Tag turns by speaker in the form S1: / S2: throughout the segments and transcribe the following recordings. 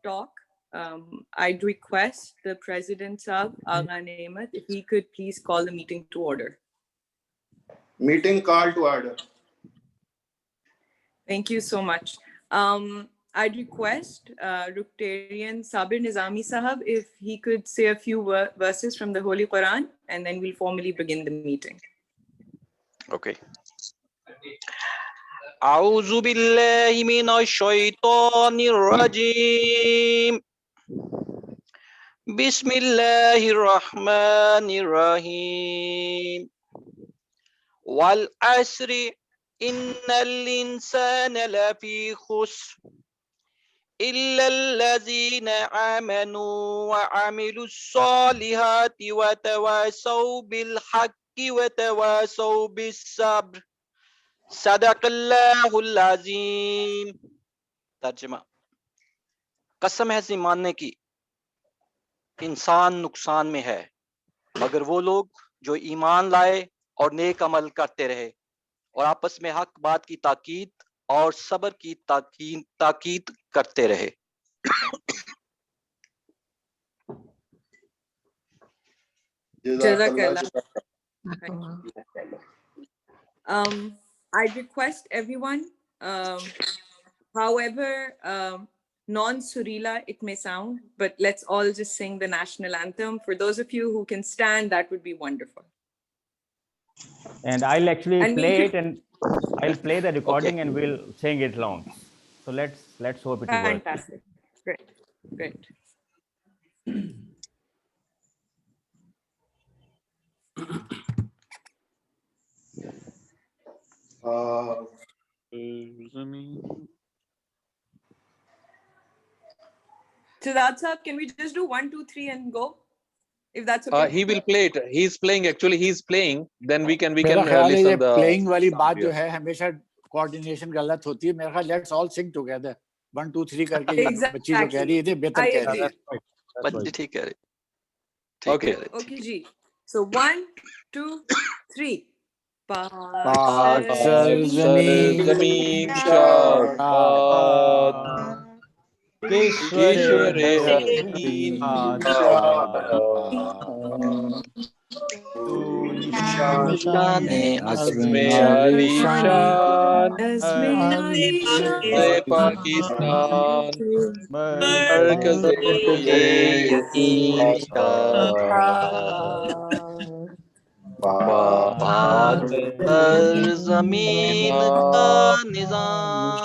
S1: talk, I'd request the President Sahab, Agha Nemat, if he could please call the meeting to order.
S2: Meeting call to order.
S1: Thank you so much. I'd request Rotarian Sabir Nizami Sahab if he could say a few verses from the Holy Quran, and then we'll formally begin the meeting.
S3: Okay. أعوذ بالله من الشيطان الرجيم بسم الله الرحمن الرحيم والعصر إن الإنسان لفي خسر إلا الذين آمنوا وعملوا الصالحات وتواصوا بالحق وتواصوا بالصبر सदक़ल्लाहुल अज़ीम। तर्जुमा। कसम है मानने की इंसान नुकसान में है मगर वो लोग जो ईमान लाए और नेक अमल करते रहे और आपस में हक बात की ताकीद और सब्र की ताकीद करते रहे।
S1: I'd request everyone, however non-Surila it may sound, but let's all just sing the National Anthem. For those of you who can stand, that would be wonderful.
S4: And I'll actually play it, and I'll play the recording, and we'll sing it long. So let's hope it works.
S1: Fantastic. Great. Great. Siddharth sir, can we just do 1, 2, 3 and go? If that's okay.
S5: He will play it. He's playing. Actually, he's playing. Then we can
S6: मेरा ख्याल है ये
S5: listen the
S6: playing वाली बात जो है हमेशा coordination गलत होती है। मेरा ख्याल let's all sing together 1, 2, 3 करके बच्ची जो कह रही थी बेहतर कह रही है।
S3: बच्ची ठीक कह रही।
S5: Okay.
S1: Okay जी. So 1, 2, 3.
S6: पाक ज़मीन शाद
S5: ईश्वरे
S6: निशाने
S5: अस्मे आलीशान पाकिस्तान मरकज़
S3: पाक ज़मीन का निज़ाम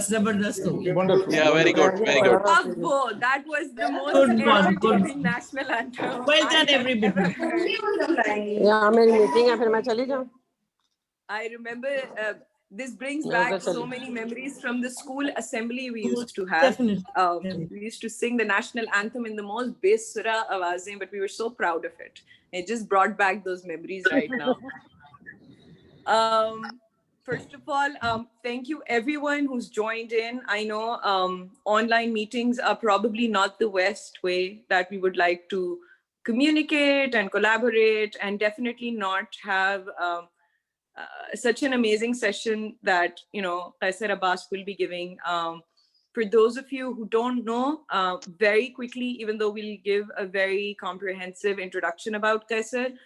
S7: Zabardast.
S5: Yeah, very good.
S1: Bravo! That was the most entertaining national anthem.
S7: Well done, everybody.
S1: I remember this brings back so many memories from the school assembly we used to have.
S7: Definitely.
S1: We used to sing the national anthem in the most besura awazin, but we were so proud of it. It just brought back those memories right now. First of all, thank you everyone who's joined in. I know online meetings are probably not the best way that we would like to communicate and collaborate, and definitely not have such an amazing session that, you know, Qaiser Abbas will be giving. For those of you who don't know, very quickly, even though we'll give a very comprehensive introduction about Qaiser,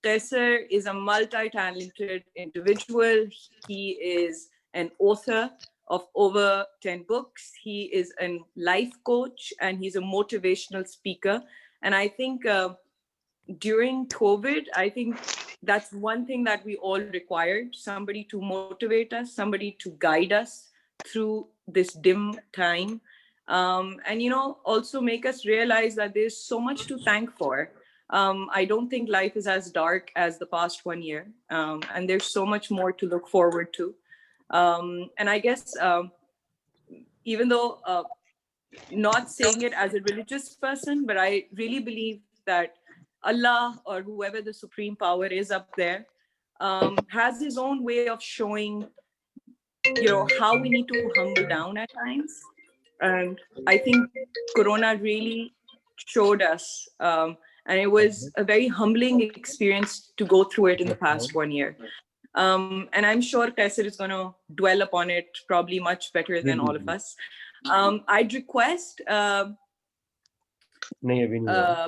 S1: Qaiser is a multi-talented individual. He is an author of over 10 books. He is a life coach, and he's a motivational speaker. And I think during COVID, I think that's one thing that we all required, somebody to motivate us, somebody to guide us through this dim time. And, you know, also make us realize that there's so much to thank for. I don't think life is as dark as the past 1 year. And there's so much more to look forward to. And I guess, even though not saying it as a religious person, but I really believe that Allah, or whoever the supreme power is up there, has his own way of showing, you know, how we need to humble down at times. And I think Corona really showed us, and it was a very humbling experience to go through it in the past 1 year. And I'm sure Qaiser is going to dwell upon it probably much better than all of us. I'd request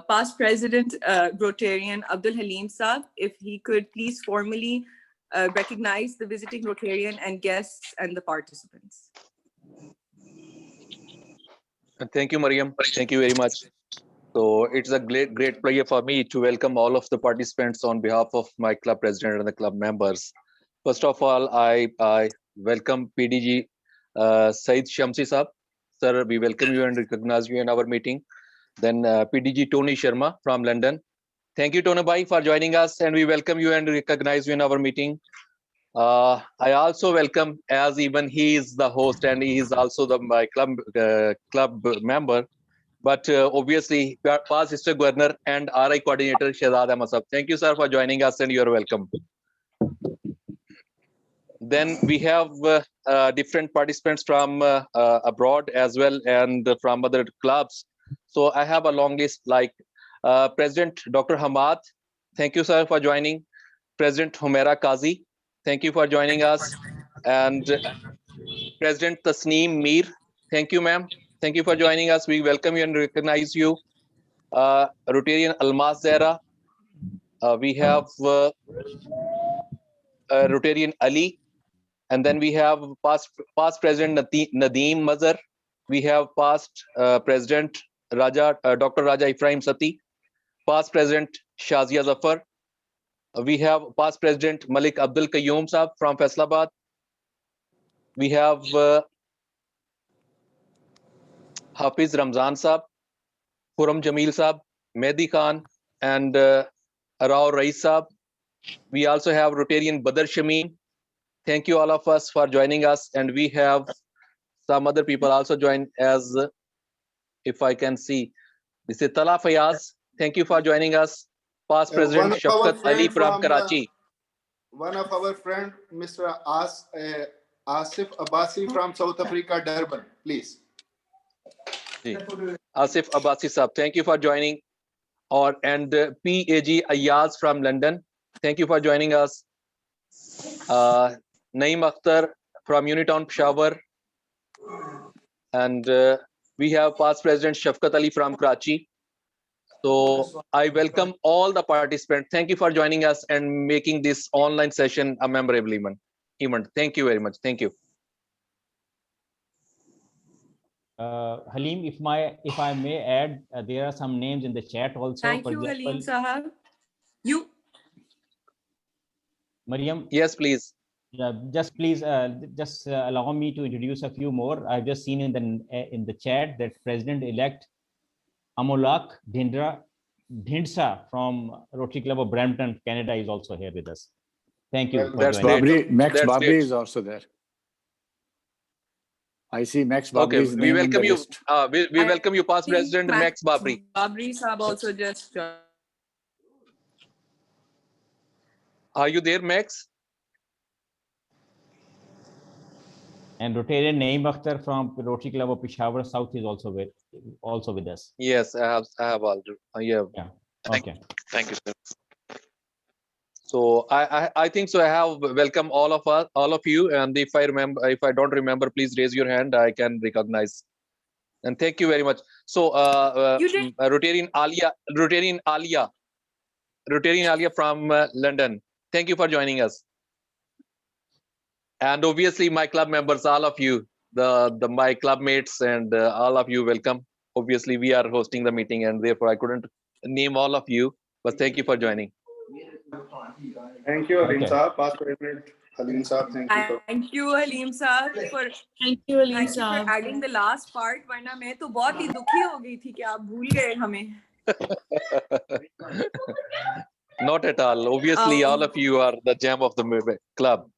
S1: past President Rotarian Abdul Halim Saab, if he could please formally recognize the visiting Rotarian and guests and the participants.
S5: Thank you, Mariam. Thank you very much. So it's a great pleasure for me to welcome all of the participants on behalf of my club president and the club members. First of all, I welcome PDG Said Shamsi Saab. Sir, we welcome you and recognize you in our meeting. Then PDG Tony Sharma from London. Thank you, Tony Bhai, for joining us, and we welcome you and recognize you in our meeting. I also welcome, as even he is the host and he is also my club member, but obviously past District Governor and RI Coordinator Shahzad Ahmad Saab. Thank you, sir, for joining us, and you are welcome. Then we have different participants from abroad as well and from other clubs. So I have a long list, like President Dr. Hamad. Thank you, sir, for joining. President Humaira Qazi. Thank you for joining us. And President Tasneem Mir. Thank you, ma'am. Thank you for joining us. We welcome you and recognize you. Rotarian Almas Zahra. We have Rotarian Ali. And then we have past President Nadeem Mazhar. We have past President Dr. Raja Ibrahim Sati. Past President Shazia Zafar. We have past President Malik Abdul Qayyum Saab from Faisalabad. We have Hafiz Ramzan Saab, Khurram Jamil Saab, Mehdi Khan, and Rao Rais Saab. We also have Rotarian Badr Shamim. Thank you all of us for joining us, and we have some other people also join as, if I can see, this is Tala Fayaz. Thank you for joining us. Past President Shafqat Ali from Karachi.
S2: One of our friend, Mr. Asif Abbasi from South Africa, Durban, please.
S5: Asif Abbasi Saab, thank you for joining. And PAG Ayaz from London, thank you for joining us. Naeem Akhtar from Unitown Peshawar. And we have past President Shafqat Ali from Karachi. So I welcome all the participants. Thank you for joining us and making this online session a memorable event. Thank you very much. Thank you.
S4: Halim, if I may add, there are some names in the chat also.
S1: Thank you, Halim Sahab. You,
S4: Mariam.
S5: Yes, please.
S4: Just please, allow me to introduce a few more. I've just seen in the chat that President-elect Amolak Dhindsa from Rotary Club of Brampton, Canada, is also here with us. Thank you.
S5: That's great.
S6: Max
S5: That's
S6: Babri
S5: great.
S6: is also there. I see Max Babri's
S5: Okay, we welcome you. We welcome you, past President Max Babri.
S1: Babri Saab also just joined.
S5: Are you there, Max?
S4: And Rotarian Naeem Akhtar from Rotary Club of Peshawar South is also with us.
S5: Yes, I have already. Yeah.
S4: Okay.
S5: Thank you, sir. So I think so. I have welcome all of you, and if I don't remember, please raise your hand. I can recognize. And thank you very much. So Rotarian Alia from London. Thank you for joining us. And obviously my club members, all of you, my club mates, and all of you, welcome. Obviously we are hosting the meeting, and therefore I couldn't name all of you, but thank you for joining.
S2: Thank you, Halim
S4: Okay.
S2: Saab. Past President Halim Saab, thank you.
S1: Thank you, Halim Saab, for
S7: Thank you, Halim
S1: adding the last part. वरना मैं तो बहुत ही दुखी हो गई थी कि आप भूल गए हमें.
S5: Not at all. Obviously, all of you are the gem of the club.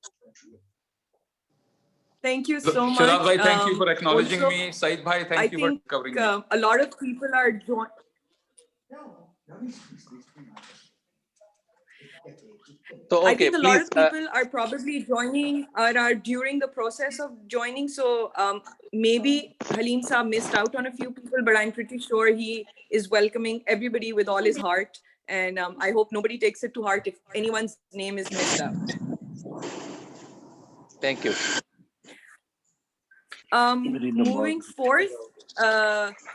S1: Thank you so much.
S8: Shahzad bhai, thank you for acknowledging
S1: also,
S8: me. Saeed bhai,
S1: I
S8: thank you for
S1: think
S8: covering me.
S1: a lot of people are joining.
S5: So,
S1: I
S5: okay,
S1: think a lot
S5: please.
S1: of people are probably joining or are during the process of joining. So maybe Halim Saab missed out on a few people, but I'm pretty sure he is welcoming everybody with all his heart. And I hope nobody takes it to heart if anyone's name is missed out.
S5: Thank you.
S1: Moving forth,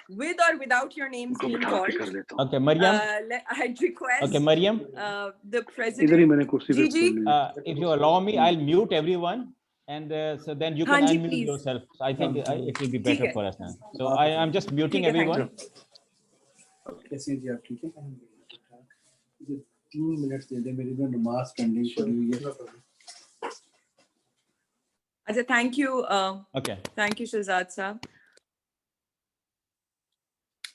S1: with or without your names being called,
S4: Okay, Mariam.
S1: I'd request
S4: Okay, Mariam.
S1: the president. Gigi,
S4: If you allow me, I'll mute everyone, and so then you can
S1: Hanji,
S4: unmute
S1: please.
S4: yourself. I think it will be better
S1: hai.
S4: for us now. So I'm just muting
S1: ठीक है,
S4: everyone.
S9: कैसे हैं जी आप ठीक है मुझे 3 minute दे दे मेरी ना नमाज पेंडिंग पड़ी हुई है
S1: अच्छा, thank you.
S4: Okay.
S1: Thank you, Shahzad Saab.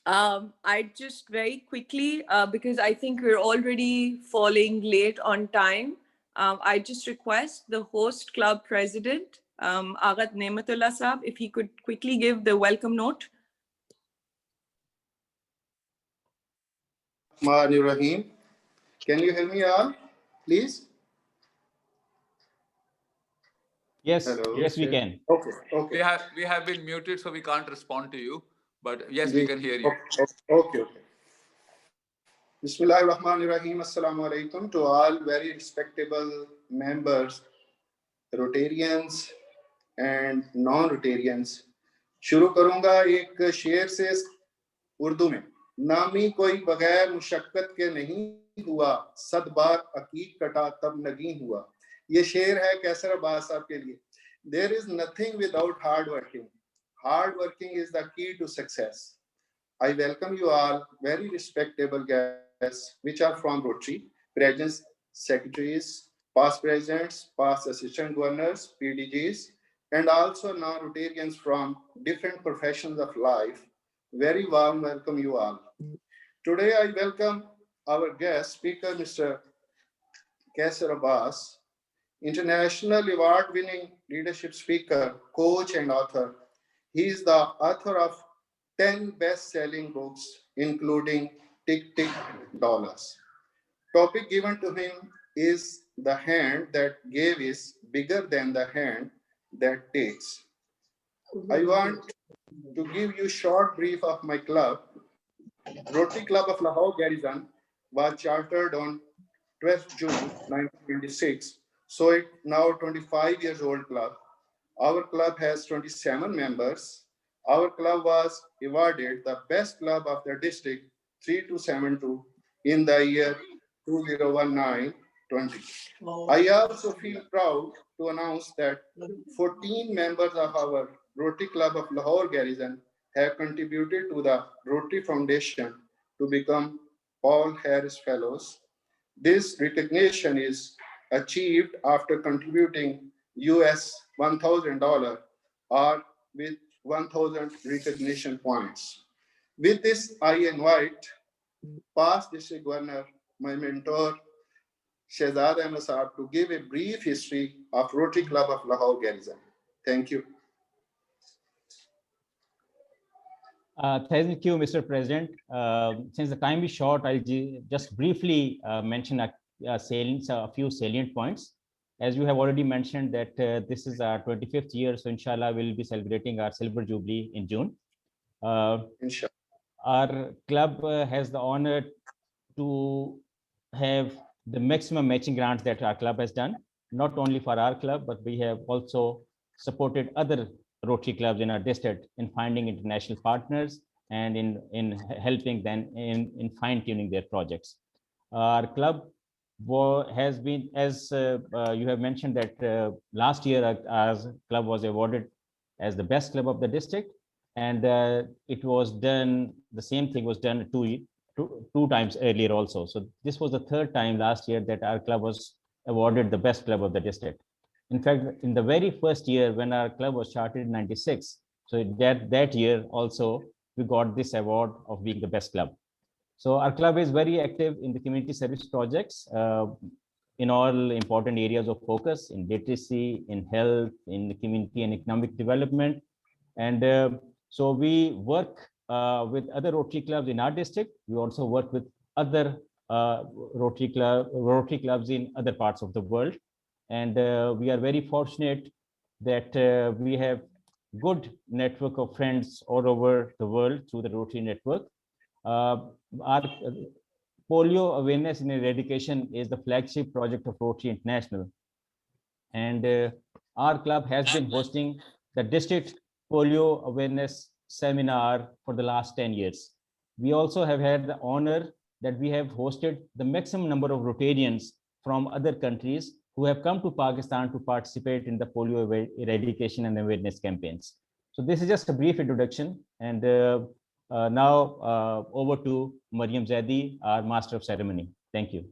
S1: I just very quickly, because I think we're already falling late on time, I just request the host club president, Aghat Nematullah Saab, if he could quickly give the welcome note.
S2: Rahim. Can you hear me all, please?
S4: Yes.
S2: Hello.
S4: Yes, we can.
S2: Okay. Okay.
S8: We have been muted, so we can't respond to you. But yes, we can hear you.
S2: Okay. Bismillahirrahmanirrahim. Assalamu alaikum to all very respectable members, Rotarians and non-Rotarians. शुरू करूंगा एक शेर से उर्दू में. नामी कोई बगैर मुशक्कत के नहीं हुआ, सद बार अकीक कटा तब नगी हुआ. ये शेर है कैसर अब्बास साहब के लिए. There is nothing without hard working. Hard working is the key to success. I welcome you all, very respectable guests, which are from Rotary, presidents, secretaries, past presidents, past assistant governors, PDGs, and also non-Rotarians from different professions of life. Very warm welcome you all. Today I welcome our guest speaker, Mr. Qaiser Abbas, international award-winning leadership speaker, coach, and author. He is the author of 10 best-selling books, including Tick Tick Dollars. Topic given to him is the hand that gave is bigger than the hand that takes. I want to give you a short brief of my club. Rotary Club of Lahore, Garrison was chartered on 12th June 1926. So it's now 25 years old club. Our club has 27 members. Our club was awarded the best club of the district 3272 in the year 2019-20. I also feel proud to announce that 14 members of our Rotary Club of Lahore Garrison have contributed to the Rotary Foundation to become Paul Harris Fellows. This recognition is achieved after contributing US $1,000 or with 1,000 recognition points. With this, I invite past district governor, my mentor, Shahzad Abbas to give a brief history of Rotary Club of Lahore Garrison. Thank you.
S4: Thank you, Mr. President. Since the time is short, I'll just briefly mention a few salient points. As you have already mentioned that this is our 25th year, so inshallah we'll be celebrating our silver jubilee in June.
S2: Inshallah.
S4: Our club has the honor to have the maximum matching grants that our club has done, not only for our club, but we have also supported other Rotary clubs in our district in finding international partners and in helping them in fine-tuning their projects. Our club has been, as you have mentioned, that last year our club was awarded as the best club of the district, and it was done, the same thing was done two times earlier also. So this was the third time last year that our club was awarded the best club of the district. In fact, in the very first year when our club was started in '96, so that year also we got this award of being the best club. So our club is very active in the community service projects in all important areas of focus, in literacy, in health, in the community and economic development. And so we work with other Rotary clubs in our district. We also work with other Rotary clubs in other parts of the world. And we are very fortunate that we have good network of friends all over the world through the Rotary network. Our polio awareness and eradication is the flagship project of Rotary International. And our club has been hosting the district polio awareness seminar for the last 10 years. We also have had the honor that we have hosted the maximum number of Rotarians from other countries who have come to Pakistan to participate in the polio eradication and awareness campaigns. So this is just a brief introduction. And now over to Mariam Zaidi, our Master of Ceremony. Thank you.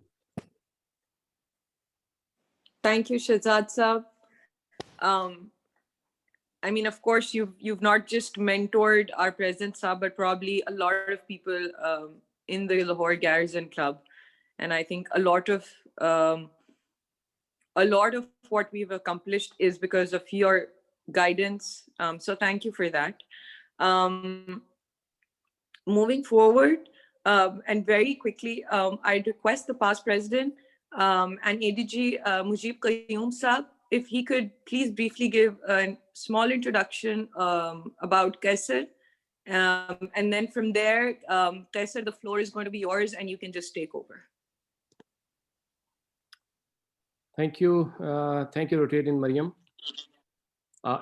S1: Thank you, Shahzad Saab. I mean, of course, you've not just mentored our President Saab, but probably a lot of people in the Lahore Garrison Club. And I think a lot of what we've accomplished is because of your guidance. So thank you for that. Moving forward, and very quickly, I'd request the past president and ADG Mujib Qayyum Saab, if he could please briefly give a small introduction about Qaiser. And then from there, Qaiser, the floor is going to be yours and you can just take over.
S10: Thank you, Rotarian Mariam.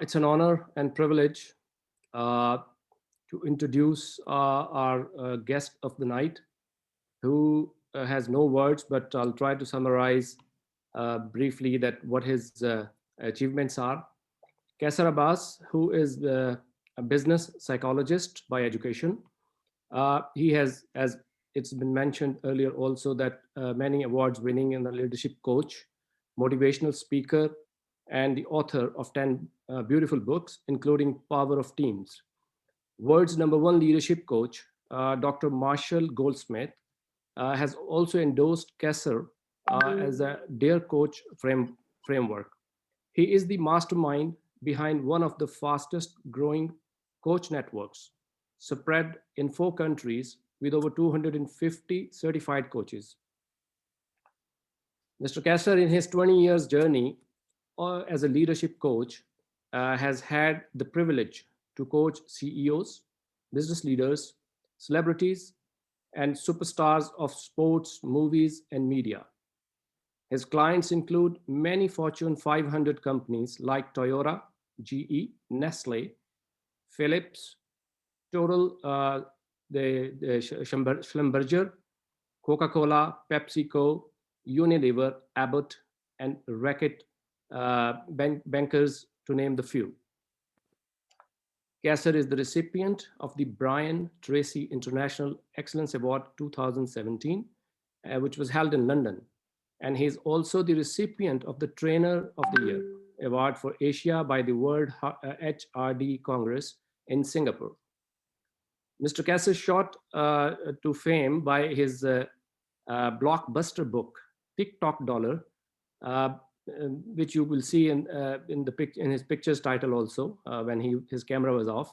S10: It's an honor and privilege to introduce our guest of the night, who has no words, but I'll try to summarize briefly that what his achievements are. Qaiser Abbas, who is a business psychologist by education. He has, as it's been mentioned earlier also, that many awards winning in the leadership coach, motivational speaker, and the author of 10 beautiful books, including Power of Teams. World's #1 leadership coach, Dr. Marshall Goldsmith, has also endorsed Qaiser as a Dare Coach framework. He is the mastermind behind one of the fastest growing coach networks, spread in 4 countries with over 250 certified coaches. Mr. Qaiser, in his 20 years journey as a leadership coach, has had the privilege to coach CEOs, business leaders, celebrities, and superstars of sports, movies, and media. His clients include many Fortune 500 companies like Toyota, GE, Nestle, Philips, Total, Schlumberger, Coca-Cola, PepsiCo, Unilever, Abbott, and Reckitt bankers, to name the few. Qaiser is the recipient of the Brian Tracy International Excellence Award 2017, which was held in London. And he's also the recipient of the Trainer of the Year Award for Asia by the World HRD Congress in Singapore. Mr. Qaiser shot to fame by his blockbuster book, TikTok Dollar, which you will see in his picture's title also when his camera was off.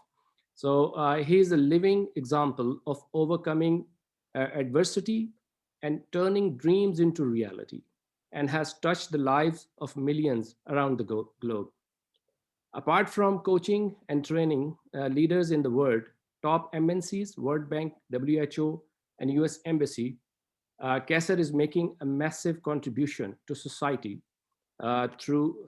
S10: So he's a living example of overcoming adversity and turning dreams into reality, and has touched the lives of millions around the globe. Apart from coaching and training leaders in the world, top MNCs, World Bank, WHO, and US Embassy, Qaiser is making a massive contribution to society through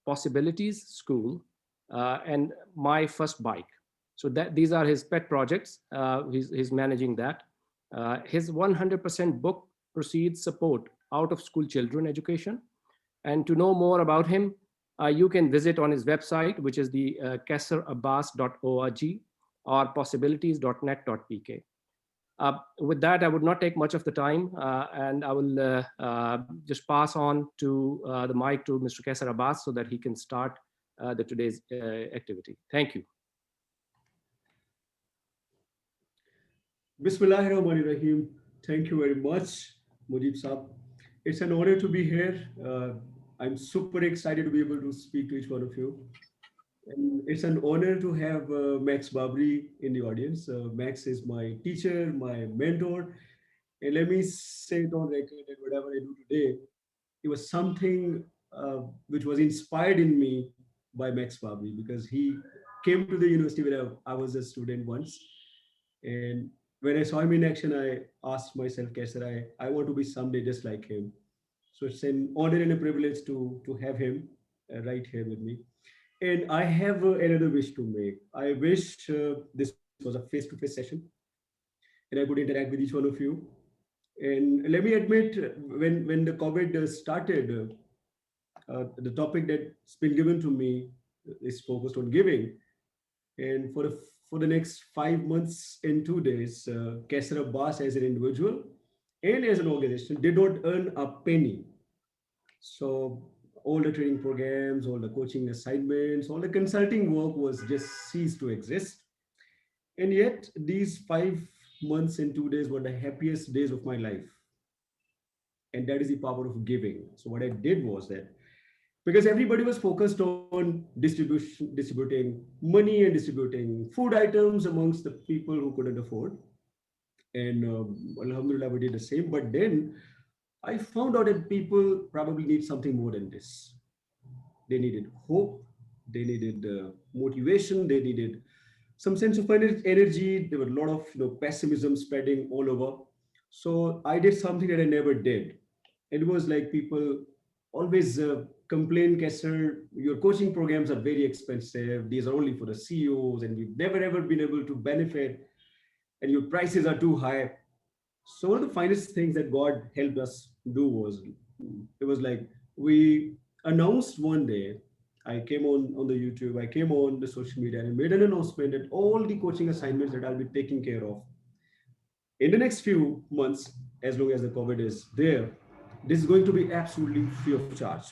S10: Possibilities School and My First Bike. So these are his pet projects. He's managing that. His 100% book proceeds support out of school children education. And to know more about him, you can visit on his website, which is the qaiserabbas.org or possibilities.net.pk. With that, I would not take much of the time, and I will just pass on to the mic to Mr. Qaiser Abbas so that he can start today's activity. Thank you.
S9: Bismillahirrahmanirrahim. Thank you very much, Mujib Saab. It's an honor to be here. I'm super excited to be able to speak to each one of you. And it's an honor to have Max Babri in the audience. Max is my teacher, my mentor. And let me say it on record that whatever I do today, it was something which was inspired in me by Max Babri, because he came to the university when I was a student once. And when I saw him in action, I asked myself, Qaiser, I want to be someday just like him. So it's an honor and a privilege to have him right here with me. And I have another wish to make. I wish this was a face-to-face session and I could interact with each one of you. And let me admit, when the COVID started, the topic that's been given to me is focused on giving. And for the next 5 months and 2 days, Qaiser Abbas as an individual and as an organization did not earn a penny. So all the training programs, all the coaching assignments, all the consulting work was just ceased to exist. And yet these 5 months and 2 days were the happiest days of my life. And that is the power of giving. So what I did was that, because everybody was focused on distributing money and distributing food items amongst the people who couldn't afford. And Alhamdulillah, we did the same. But then I found out that people probably need something more than this. They needed hope. They needed motivation. They needed some sense of energy. There were a lot of pessimism spreading all over. So I did something that I never did. It was like people always complain, Qaiser, your coaching programs are very expensive. These are only for the CEOs and we've never ever been able to benefit and your prices are too high. So one of the finest things that God helped us do was, it was like we announced one day, I came on the YouTube, I came on the social media and I made an announcement that all the coaching assignments that I'll be taking care of in the next few months, as long as the COVID is there, this is going to be absolutely free of charge.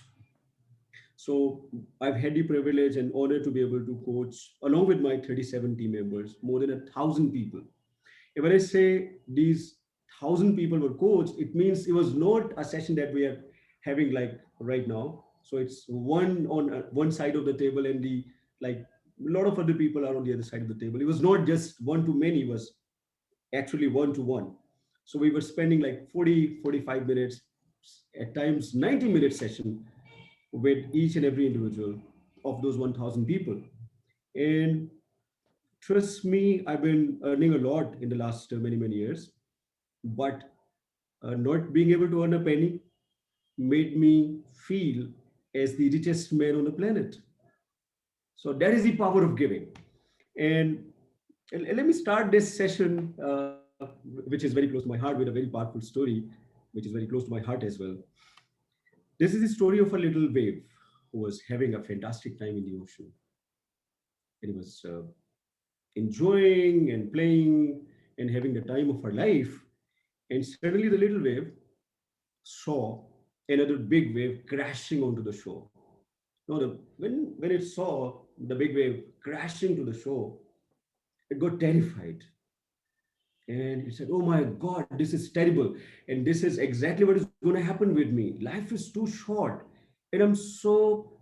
S9: So I've had the privilege and honor to be able to coach, along with my 37 team members, more than 1,000 people. And when I say these 1,000 people were coached, it means it was not a session that we are having like right now. So it's one on one side of the table and a lot of other people are on the other side of the table. It was not just one to many, it was actually one to one. So we were spending like 40, 45 minutes, at times 90-minute session with each and every individual of those 1,000 people. And trust me, I've been earning a lot in the last many, many years, but not being able to earn a penny made me feel as the richest man on the planet. So that is the power of giving. And let me start this session, which is very close to my heart, with a very powerful story, which is very close to my heart as well. This is the story of a little wave who was having a fantastic time in the ocean. And he was enjoying and playing and having the time of her life. And suddenly the little wave saw another big wave crashing onto the shore. Now, when it saw the big wave crashing to the shore, it got terrified. And it said, oh my God, this is terrible. And this is exactly what is going to happen with me. Life is too short. And I'm so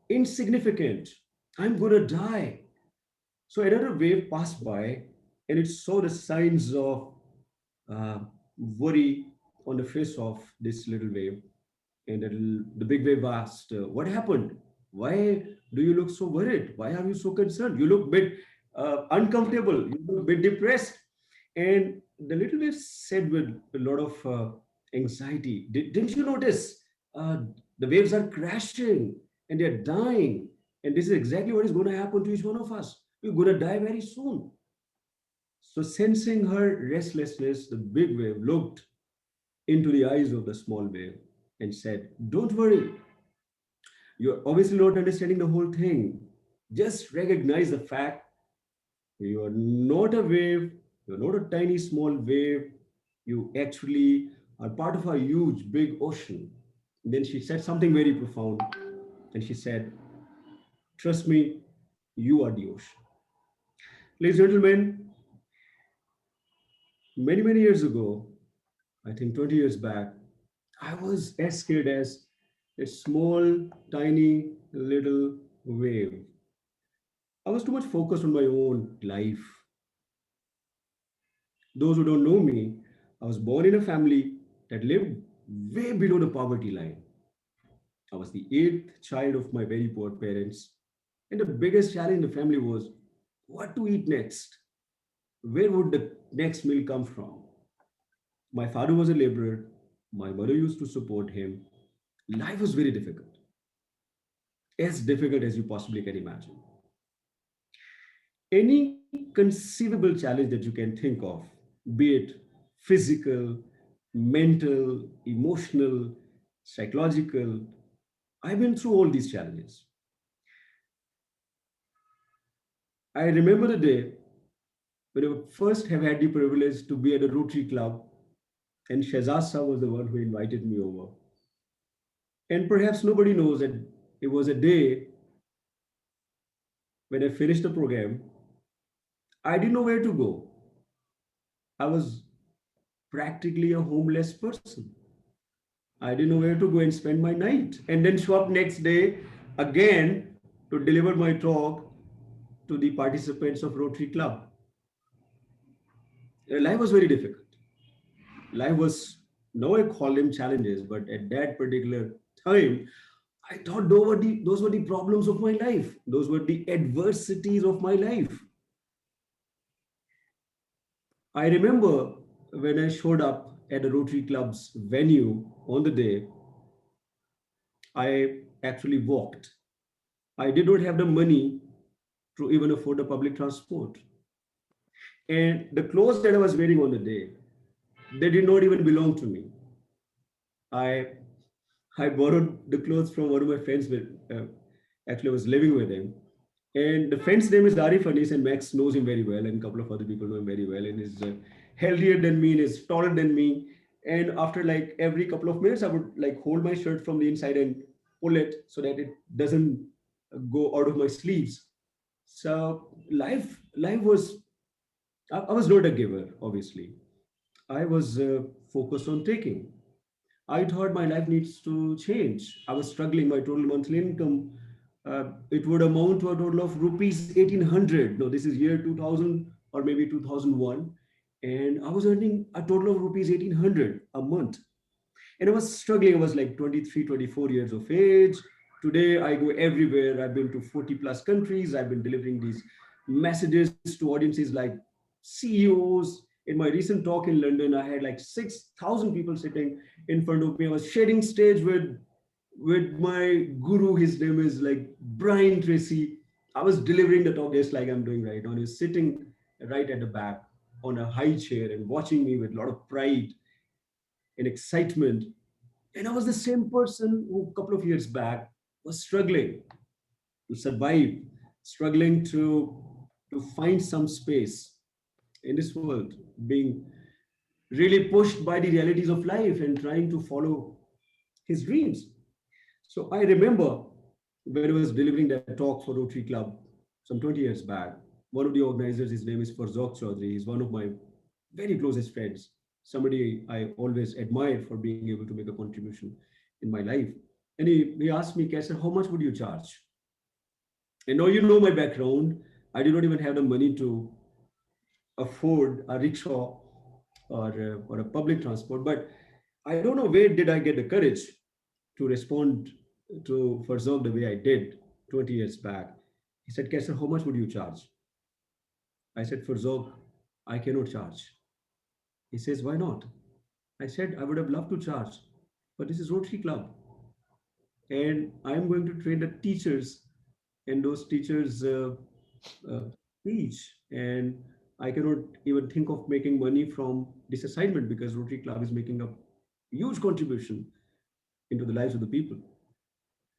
S9: insignificant. I'm going to die. So another wave passed by and it saw the signs of worry on the face of this little wave. And the big wave asked, what happened? Why do you look so worried? Why are you so concerned? You look a bit uncomfortable. You look a bit depressed. And the little wave said with a lot of anxiety, didn't you notice the waves are crashing and they're dying? And this is exactly what is going to happen to each one of us. We're going to die very soon. So sensing her restlessness, the big wave looked into the eyes of the small wave and said, don't worry. You're obviously not understanding the whole thing. Just recognize the fact you are not a wave You're not a tiny small wave. You actually are part of a huge, big ocean. And then she said something very profound. And she said, trust me, you are the ocean. Ladies and gentlemen, many, many years ago, I think 20 years back, I was as scared as a small, tiny, little wave. I was too much focused on my own life. Those who don't know me, I was born in a family that lived way below the poverty line. I was the eighth child of my very poor parents. And the biggest challenge in the family was what to eat next. Where would the next meal come from? My father was a laborer. My mother used to support him. Life was very difficult as you possibly can imagine. Any conceivable challenge that you can think of, be it physical, mental, emotional, psychological, I've been through all these challenges. I remember the day when I first have had the privilege to be at a Rotary Club, and Shehzad Sah was the one who invited me over. And perhaps nobody knows that it was a day when I finished the program. I didn't know where to go. I was practically a homeless person. I didn't know where to go and spend my night. And then show up next day again to deliver my talk to the participants of Rotary Club. Life was very difficult. Life was, now I call them challenges, but at that particular time, I thought those were the problems of my life. Those were the adversities of my life. I remember when I showed up at the Rotary Club's venue on the day, I actually walked. I did not have the money to even afford the public transport. And the clothes that I was wearing on the day, they did not even belong to me. I borrowed the clothes from one of my friends. Actually, I was living with him. And the friend's name is Arif Anis, and Max knows him very well, and a couple of other people know him very well, and is healthier than me, and is taller than me. And after like every couple of minutes, I would like hold my shirt from the inside and pull it so that it doesn't go out of my sleeves. So life was, I was not a giver, obviously. I was focused on taking. I thought my life needs to change. I was struggling. My total monthly income, it would amount to a total of rupees 1800. No, this is year 2000 or maybe 2001. And I was earning a total of rupees 1800 a month. And I was struggling. I was like 23, 24 years of age. Today, I go everywhere. I've been to 40 plus countries. I've been delivering these messages to audiences like CEOs. In my recent talk in London, I had like 6,000 people sitting in front of me. I was sharing stage with my guru. His name is like Brian Tracy. I was delivering the talk just like I'm doing right now. He's sitting right at the back on a high chair and watching me with a lot of pride and excitement. And I was the same person who a couple of years back was struggling to survive, struggling to find some space in this world, being really pushed by the realities of life and trying to follow his dreams. So I remember when I was delivering that talk for Rotary Club some 20 years back, one of the organizers, his name is Farzok Chaudhry. He's one of my very closest friends, somebody I always admire for being able to make a contribution in my life. And he asked me, Qaiser, how much would you charge? And now you know my background. I did not even have the money to afford a rickshaw or a public transport. But I don't know where did I get the courage to respond to Farzok the way I did 20 years back. He said, Qaiser, how much would you charge? I said, Farzok, I cannot charge. He says, why not? I said, I would have loved to charge, but this is Rotary Club. And I'm going to train the teachers, and those teachers teach. And I cannot even think of making money from this assignment because Rotary Club is making a huge contribution into the lives of the people.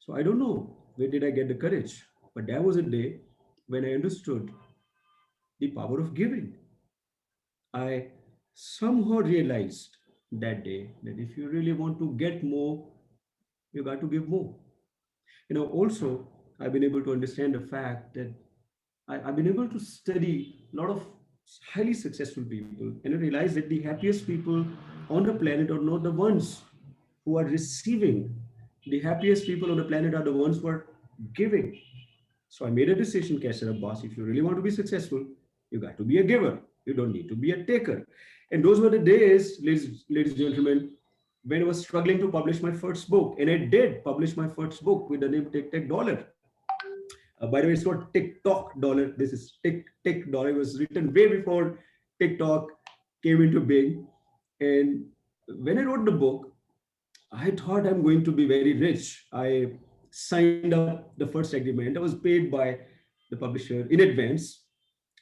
S9: So I don't know where did I get the courage, but there was a day when I understood the power of giving. I somehow realized that day that if you really want to get more, you got to give more. Also, I've been able to understand the fact that I've been able to study a lot of highly successful people, and I realized that the happiest people on the planet are not the ones who are receiving. The happiest people on the planet are the ones who are giving. So I made a decision, Qaiser Abbas, if you really want to be successful, you got to be a giver. You don't need to be a taker. And those were the days, ladies and gentlemen, when I was struggling to publish my first book. And I did publish my first book with the name Tick Tick Dollar. By the way, it's not TikTok dollar. This is Tick Tick Dollar. It was written way before TikTok came into being. And when I wrote the book, I thought I'm going to be very rich. I signed up the first agreement. I was paid by the publisher in advance.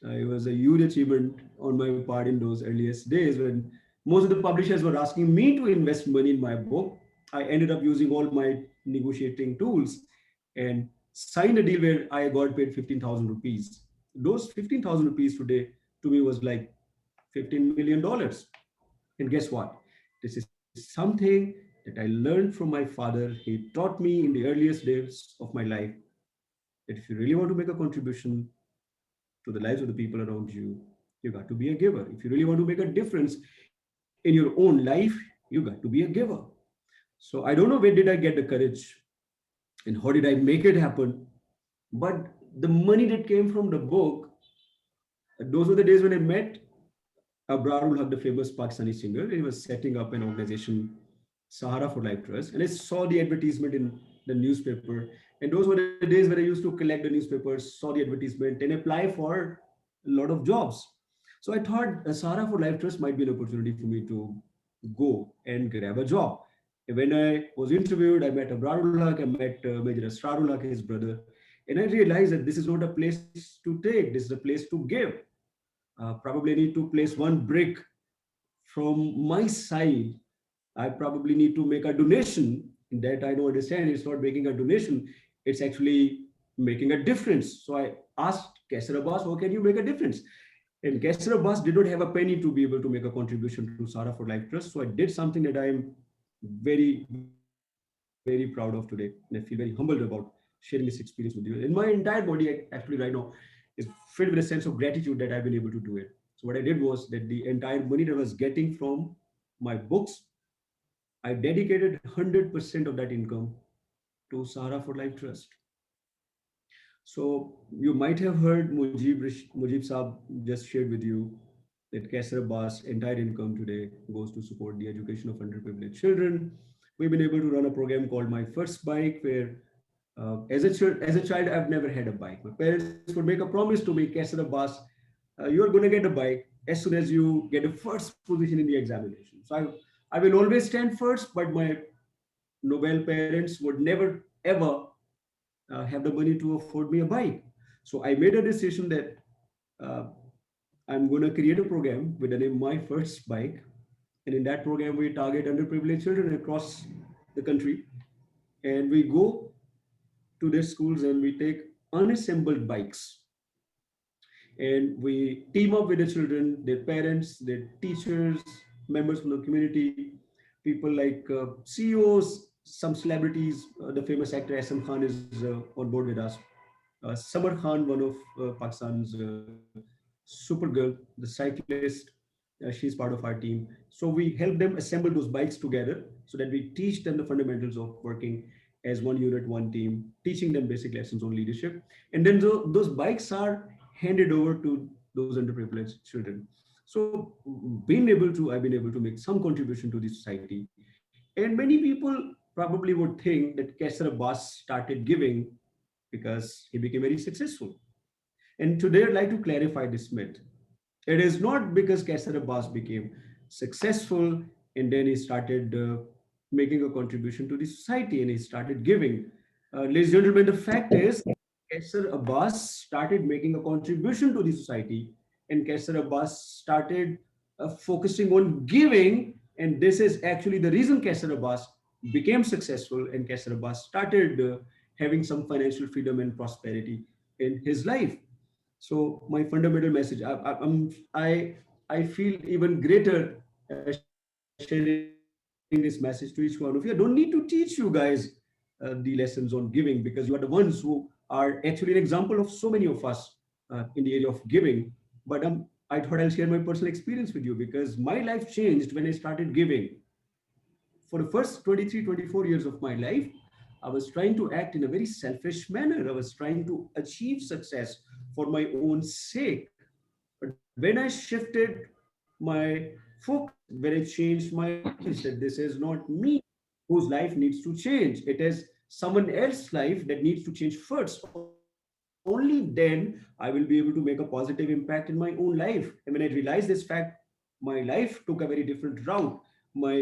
S9: It was a huge achievement on my part in those earliest days when most of the publishers were asking me to invest money in my book. I ended up using all my negotiating tools and signed a deal where I got paid 15,000 rupees. Those 15,000 rupees today to me was like $15 million. And guess what? This is something that I learned from my father. He taught me in the earliest days of my life that if you really want to make a contribution to the lives of the people around you, you got to be a giver. If you really want to make a difference in your own life, you got to be a giver. So I don't know where did I get the courage and how did I make it happen. But the money that came from the book, those were the days when I met Abrarul Haq, the famous Pakistani singer. He was setting up an organization, Sahara for Life Trust, and I saw the advertisement in the newspaper. And those were the days when I used to collect the newspapers, saw the advertisement, and apply for a lot of jobs. So I thought Sahara for Life Trust might be an opportunity for me to go and grab a job. And when I was interviewed, I met Abrarul Haq, I met Major Asrarul Haq, his brother, and I realized that this is not a place to take, this is a place to give. Probably need to place one brick from my side. I probably need to make a donation. That I don't understand. It's not making a donation. It's actually making a difference. So I asked Qaiser Abbas, how can you make a difference? And Qaiser Abbas did not have a penny to be able to make a contribution to Sahara for Life Trust. So I did something that I am very, very proud of today. And I feel very humbled about sharing this experience with you. And my entire body actually right now is filled with a sense of gratitude that I've been able to do it. So what I did was that the entire money that I was getting from my books, I dedicated 100% of that income to Sahara for Life Trust. So you might have heard Mujib Saab just shared with you that Qaiser Abbas' entire income today goes to support the education of underprivileged children. We've been able to run a program called My First Bike, where as a child, I've never had a bike. My parents would make a promise to me, Qaiser Abbas, you're going to get a bike as soon as you get a first position in the examination. So I will always stand first, but my noble parents would never, ever have the money to afford me a bike. So I made a decision that I'm going to create a program with the name My First Bike. And in that program, we target underprivileged children across the country. And we go to their schools and we take unassembled bikes. And we team up with the children, their parents, their teachers, members from the community, people like CEOs, some celebrities. The famous actor Ahsan Khan is on board with us. Samar Khan, one of Pakistan's Supergirl, the cyclist, she's part of our team. So we help them assemble those bikes together so that we teach them the fundamentals of working as one unit, one team, teaching them basic lessons on leadership. And then those bikes are handed over to those underprivileged children. So I've been able to make some contribution to the society. And many people probably would think that Qaiser Abbas started giving because he became very successful. And today I'd like to clarify this myth. It is not because Qaiser Abbas became successful and then he started making a contribution to the society and he started giving. Ladies and gentlemen, the fact is Qaiser Abbas started making a contribution to the society and Qaiser Abbas started focusing on giving. And this is actually the reason Qaiser Abbas became successful and Qaiser Abbas started having some financial freedom and prosperity in his life. So my fundamental message, I I feel even greater sharing this message to each one of you. I don't need to teach you guys the lessons on giving, because you are the ones who are actually an example of so many of us in the area of giving. But I thought I'll share my personal experience with you, because my life changed when I started giving. For the first 23, 24 years of my life, I was trying to act in a very selfish manner. I was trying to achieve success for my own sake. But when I shifted my focus, when I changed my mindset, this is not me whose life needs to change. It is someone else's life that needs to change first. Only then I will be able to make a positive impact in my own life. And when I realized this fact, my life took a very different route. My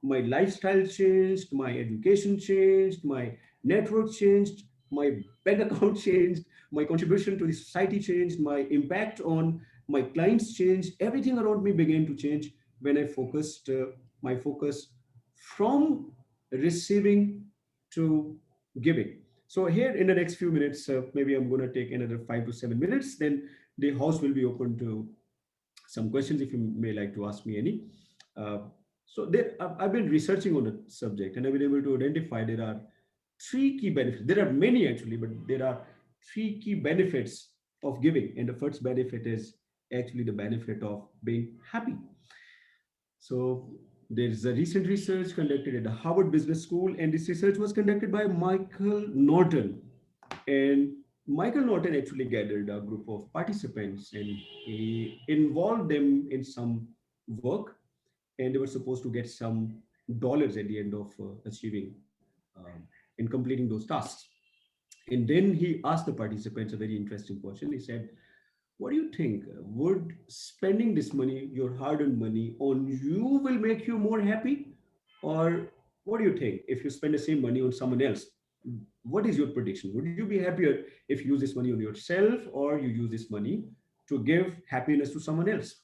S9: my lifestyle changed, my education changed, my network changed, my bank account changed, my contribution to the society changed, my impact on my clients changed. Everything around me began to change when I focused my focus from receiving to giving. So here in the next few minutes, maybe I'm going to take another 5 to 7 minutes. Then the house will be open to some questions if you may like to ask me any. Uh, so there, I've been researching on the subject, and I've been able to identify there are three key benefits. There are many actually, but there are three key benefits of giving. And the first benefit is actually the benefit of being happy. So there's a recent research conducted at the Harvard Business School, and this research was conducted by Michael Norton. And Michael Norton actually gathered a group of participants, and he involved them in some work, and they were supposed to get some dollars at the end of achieving in completing those tasks. And then he asked the participants a very interesting question. He said, what do you think? Would spending this money, your hard-earned money, on you will make you more happy? Or what do you think if you spend the same money on someone else? What is your prediction? Would you be happier if you use this money on yourself, or you use this money to give happiness to someone else?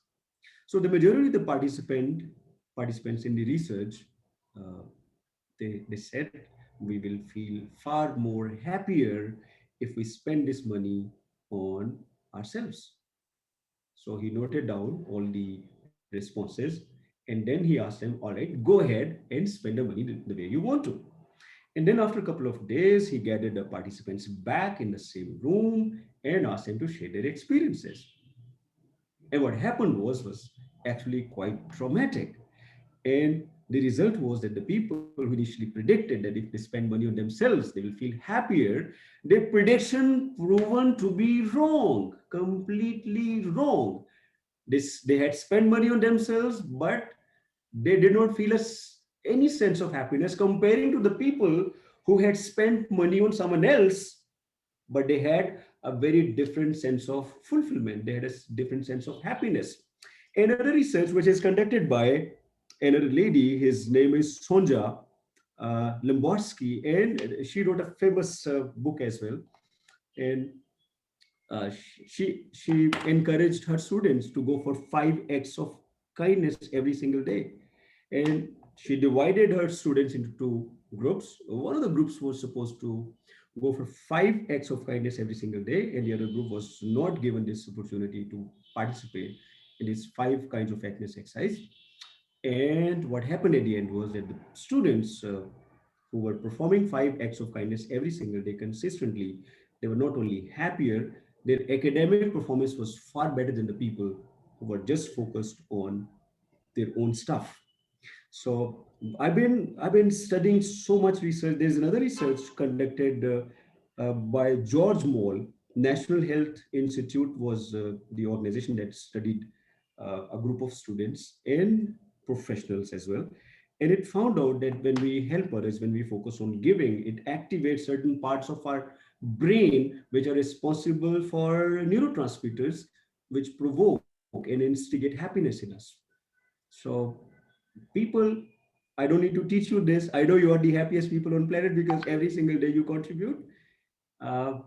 S9: So the majority of the participants in the research, uh, they said we will feel far more happier if we spend this money on ourselves. So he noted down all the responses, and then he asked them, all right, go ahead and spend the money the way you want to. And then after a couple of days, he gathered the participants back in the same room and asked them to share their experiences. And what happened was actually quite traumatic. And the result was that the people who initially predicted that if they spend money on themselves, they will feel happier, their prediction proven to be wrong, completely wrong. They had spent money on themselves, but they did not feel any sense of happiness comparing to the people who had spent money on someone else, but they had a very different sense of fulfillment. They had a different sense of happiness. Another research which is conducted by another lady, his name is Sonja Lemborsky, and she wrote a famous book as well. And she encouraged her students to go for 5 acts of kindness every single day. And she divided her students into 2 groups. One of the groups was supposed to go for 5 acts of kindness every single day, and the other group was not given this opportunity to participate in these 5 kinds of kindness exercise. And what happened at the end was that the students who were performing 5 acts of kindness every single day consistently, they were not only happier, their academic performance was far better than the people who were just focused on their own stuff. So I've been studying so much research. There's another research conducted by George Moll. National Health Institute was the organization that studied a group of students and professionals as well. And it found out that when we help others, when we focus on giving, it activates certain parts of our brain which are responsible for neurotransmitters, which provoke and instigate happiness in us. So people, I don't need to teach you this. I know you are the happiest people on planet because every single day you contribute. And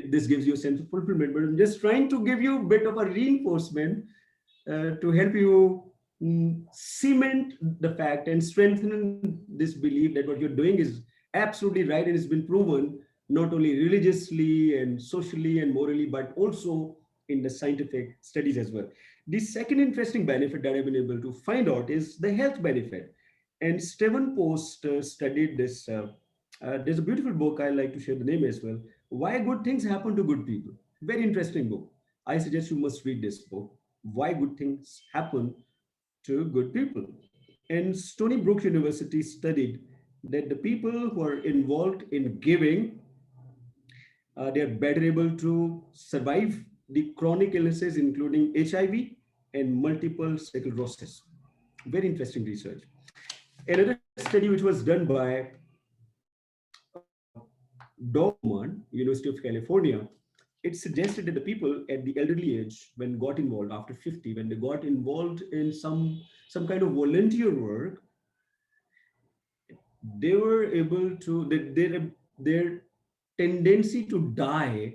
S9: this gives you a sense of fulfillment. But I'm just trying to give you a bit of a reinforcement to help you cement the fact and strengthen this belief that what you're doing is absolutely right, and it's been proven not only religiously and socially and morally, but also in the scientific studies as well. The second interesting benefit that I've been able to find out is the health benefit. And Stephen Post studied this. There's a beautiful book, I like to share the name as well. Why Good Things Happen to Good People. Very interesting book. I suggest you must read this book. Why Good Things Happen to Good People. And Stony Brook University studied that the people who are involved in giving, they're better able to survive the chronic illnesses, including HIV and multiple sclerosis. Very interesting research. Another study which was done by Dorman, University of California, it suggested that the people at the elderly age, when got involved after 50, when they got involved in some kind of volunteer work, they were able to, their tendency to die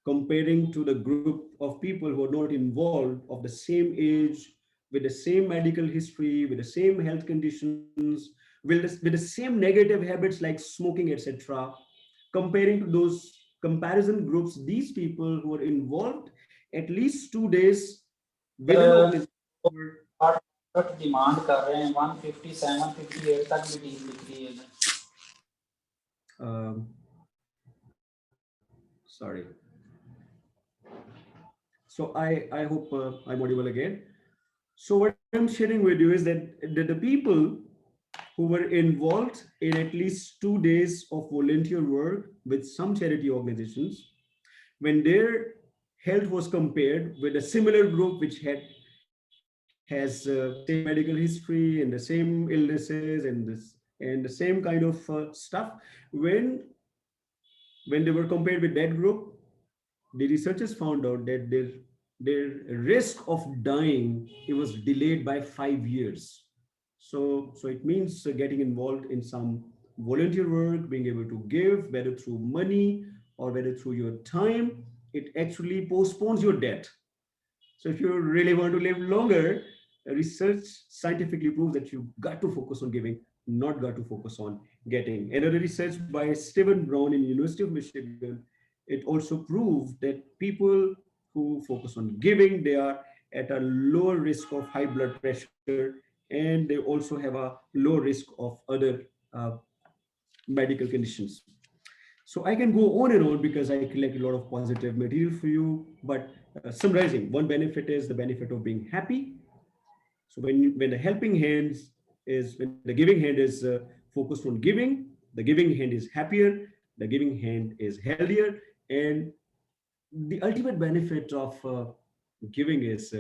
S9: comparing to the group of people who are not involved of the same age, with the same medical history, with the same health conditions, with the same negative habits like smoking, etc. Comparing to those comparison groups, these people who are involved at least 2 days within
S11: demand कर रहे हैं 157 58 तक भी team दिख रही है
S9: sorry. So I hope I'm audible again. So what I'm sharing with you is that the people who were involved in at least 2 days of volunteer work with some charity organizations, when their health was compared with a similar group which has same medical history and the same illnesses and the same kind of stuff, when they were compared with that group, the researchers found out that their risk of dying, it was delayed by 5 years. So it means getting involved in some volunteer work, being able to give, whether through money or whether through your time, it actually postpones your death. So if you really want to live longer, research scientifically proves that you got to focus on giving, not got to focus on getting. Another research by Stephen Brown in University of Michigan, it also proved that people who focus on giving, they are at a lower risk of high blood pressure, and they also have a low risk of other medical conditions. So I can go on and on because I collect a lot of positive material for you, but summarizing, one benefit is the benefit of being happy. So when the helping hands is, when the giving hand is focused on giving, the giving hand is happier, the giving hand is healthier, and the ultimate benefit of giving is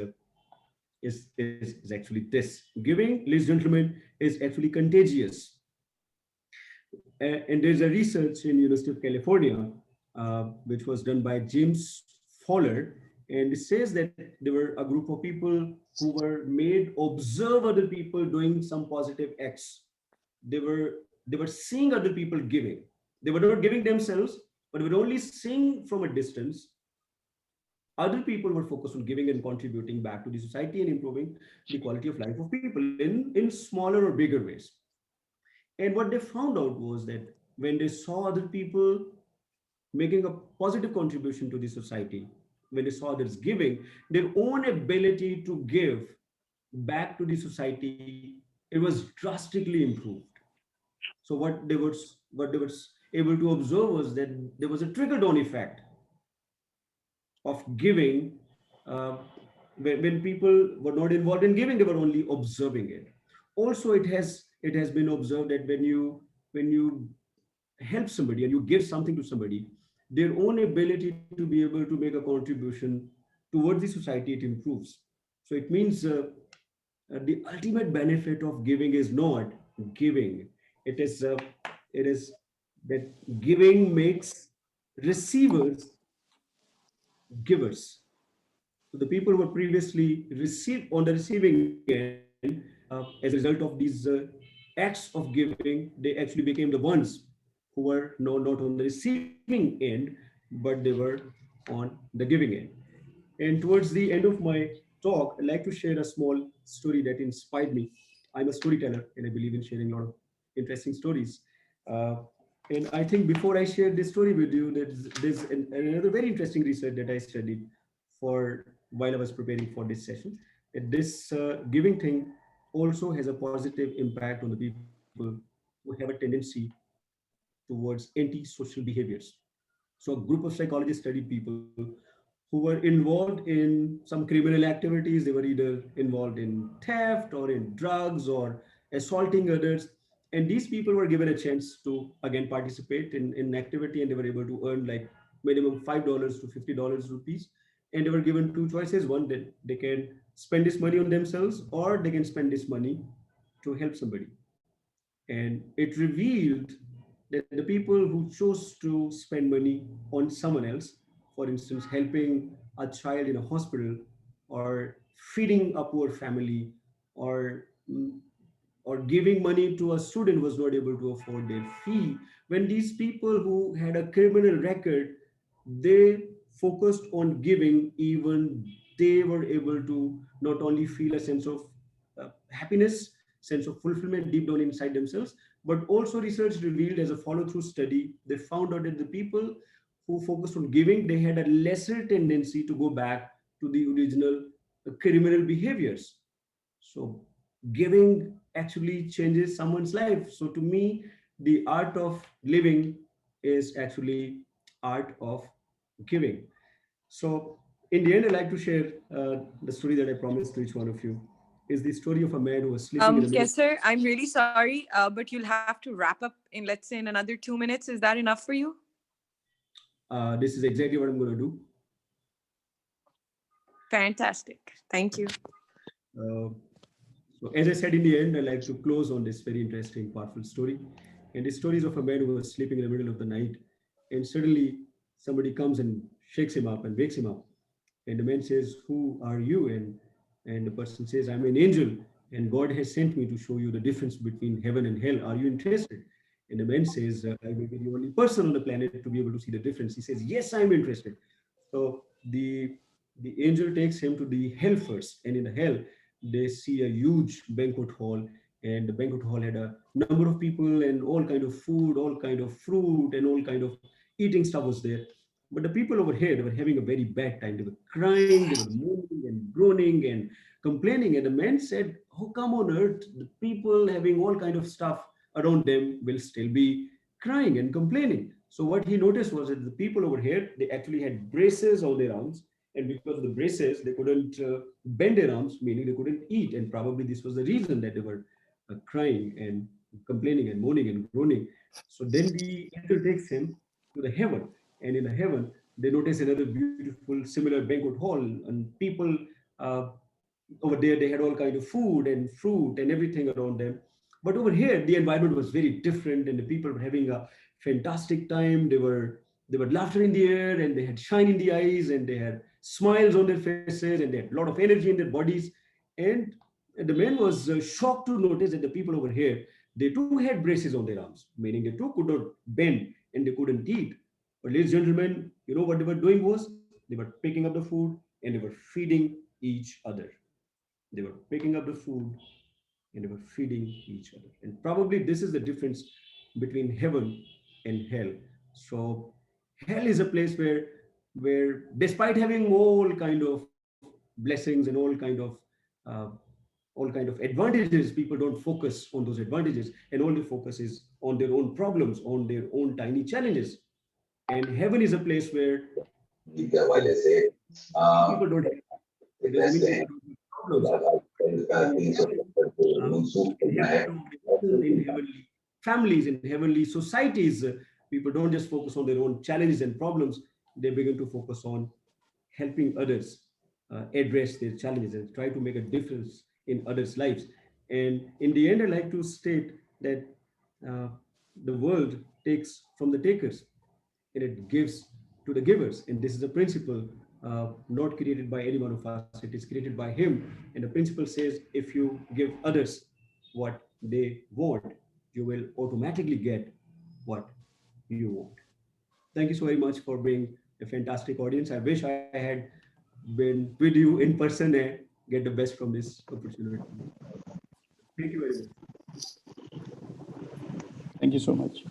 S9: actually this. Giving, ladies and gentlemen, is actually contagious. And there's a research in University of California, which was done by James Fowler, and it says that there were a group of people who were made observe other people doing some positive acts. They were seeing other people giving. They were not giving themselves, but were only seeing from a distance. Other people were focused on giving and contributing back to the society and improving the quality of life of people in smaller or bigger ways. And what they found out was that when they saw other people making a positive contribution to the society, when they saw others giving, their own ability to give back to the society, it was drastically improved. So what they were able to observe was that there was a trickle-down effect of giving. When people were not involved in giving, they were only observing it. Also, it has been observed that when you help somebody and you give something to somebody, their own ability to be able to make a contribution towards the society, it improves. So it means the ultimate benefit of giving is not giving. It is that giving makes receivers givers. So the people who were previously received on the receiving end, as a result of these acts of giving, they actually became the ones who were not on the receiving end, but they were on the giving end. And towards the end of my talk, I'd like to share a small story that inspired me. I'm a storyteller and I believe in sharing a lot of interesting stories. And I think before I share this story with you, there's another very interesting research that I studied while I was preparing for this session. This giving thing also has a positive impact on the people who have a tendency towards anti-social behaviors. So a group of psychologists studied people who were involved in some criminal activities. They were either involved in theft or in drugs or assaulting others. And these people were given a chance to again participate in activity, and they were able to earn like minimum $5 to $50 rupees. And they were given two choices. One, that they can spend this money on themselves, or they can spend this money to help somebody. And it revealed that the people who chose to spend money on someone else, for instance, helping a child in a hospital, or feeding a poor family, or or giving money to a student who was not able to afford their fee, when these people who had a criminal record, they focused on giving, even they were able to not only feel a sense of happiness, sense of fulfillment deep down inside themselves, but also research revealed, as a follow-through study, they found out that the people who focused on giving, they had a lesser tendency to go back to the original criminal behaviors. So giving actually changes someone's life. So to me, the art of living is actually art of giving. So in the end, I'd like to share the story that I promised to each one of you. Is the story of a man who was sleeping in the middle.
S1: Yes, sir. I'm really sorry, but you'll have to wrap up in, let's say, in another 2 minutes. Is that enough for you?
S9: This is exactly what I'm going to do.
S1: Fantastic. Thank you.
S9: So as I said, in the end, I like to close on this very interesting, powerful story. And the story is of a man who was sleeping in the middle of the night, and suddenly somebody comes and shakes him up and wakes him up. And the man says, "Who are you?" And the person says, "I'm an angel, and God has sent me to show you the difference between heaven and hell. Are you interested?" And the man says, "I may be the only person on the planet to be able to see the difference." He says, "Yes, I'm interested." So the angel takes him to the hell first, and in the hell they see a huge banquet hall, and the banquet hall had a number of people and all kind of food, all kind of fruit, and all kind of eating stuff was there. But the people over here, they were having a very bad time. They were crying, they were moaning and groaning and complaining. And the man said, "How come on earth the people having all kind of stuff around them will still be crying and complaining?" So what he noticed was that the people over here, they actually had braces on their arms. And because of the braces, they couldn't bend their arms, meaning they couldn't eat. And probably this was the reason that they were crying and complaining and moaning and groaning. So then the angel takes him to the heaven. And in the heaven, they notice another beautiful, similar banquet hall, and people uh, over there, they had all kind of food and fruit and everything around them. But over here, the environment was very different, and the people were having a fantastic time. There were laughter in the air, and they had shine in the eyes, and they had smiles on their faces, and they had a lot of energy in their bodies. And the man was shocked to notice that the people over here, they too had braces on their arms, meaning they too could not bend and they couldn't eat. But ladies and gentlemen, you know what they were doing was they were picking up the food and they were feeding each other. They were picking up the food and they were feeding each other. And probably this is the difference between heaven and hell. So hell is a place where despite having all kind of blessings and uh, all kind of advantages, people don't focus on those advantages, and all the focus is on their own problems, on their own tiny challenges. And heaven is a place where people don't have problems. In heavenly families, in heavenly societies, people don't just focus on their own challenges and problems. They begin to focus on helping others address their challenges and try to make a difference in others' lives. And in the end, I like to state that the world takes from the takers and it gives to the givers. And this is a principle not created by any one of us. It is created by him. And the principle says, if you give others what they want, you will automatically get what you want. Thank you so very much for being a fantastic audience. I wish I had been with you in person and get the best from this opportunity. Thank you very much.
S12: Thank you so much.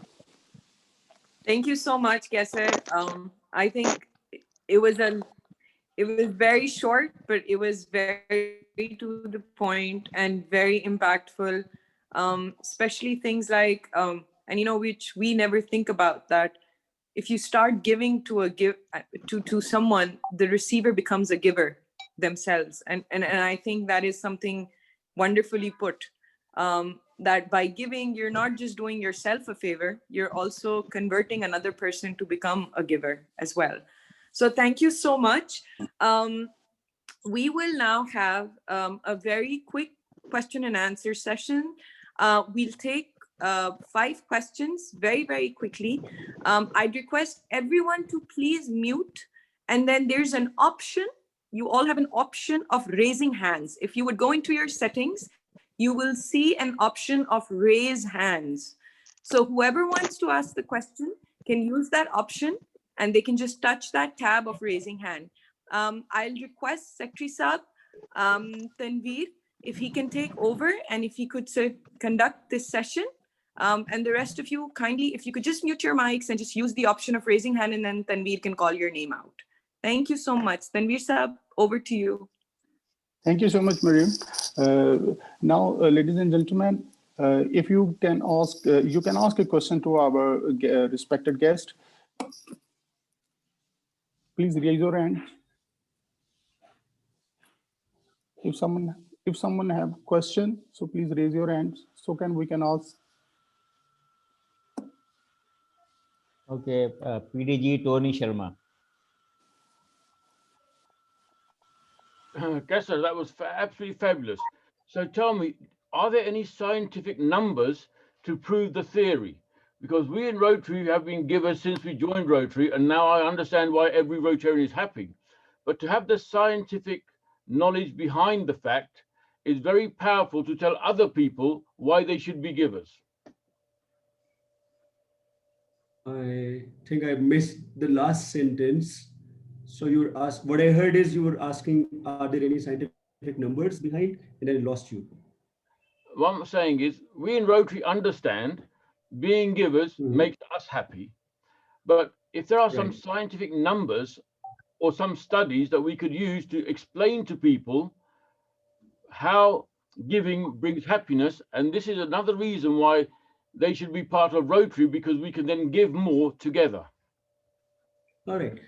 S1: Thank you so much, Qaiser. I think it was It was very short, but it was very to the point and very impactful. Especially things like, and which we never think about, that if you start giving to someone, the receiver becomes a giver themselves, and I think that is something wonderfully put. That by giving, you're not just doing yourself a favor, you're also converting another person to become a giver as well. So thank you so much. We will now have a very quick question and answer session. We'll take 5 questions very, very quickly. I'd request everyone to please mute. And then there's an option. You all have an option of raising hands. If you would go into your settings, you will see an option of raise hands. So whoever wants to ask the question can use that option, and they can just touch that tab of raising hand. I'll request Secretary Saab, Tanveer, if he can take over and if he could conduct this session. And the rest of you, kindly, if you could just mute your mics and just use the option of raising hand, and then Tanveer can call your name out. Thank you so much. Tanveer Saab, over to you.
S12: Thank you so much, Mariam. Now, ladies and gentlemen, if you can ask a question to our respected guest. Please raise your hand. If someone have a question, so please raise your hand. So we can ask.
S4: Okay, PDG Tony Sharma.
S13: Qaiser, that was absolutely fabulous. So tell me, are there any scientific numbers to prove the theory? Because we in Rotary have been givers since we joined Rotary, and now I understand why every Rotarian is happy. But to have the scientific knowledge behind the fact is very powerful to tell other people why they should be givers.
S9: I think I missed the last sentence. So what I heard is you were asking, are there any scientific numbers behind? And I lost you.
S13: What I'm saying is, we in Rotary understand being givers makes us happy. But if there are some scientific numbers or some studies that we could use to explain to people how giving brings happiness, and this is another reason why they should be part of Rotary, because we can then give more together.
S9: All right.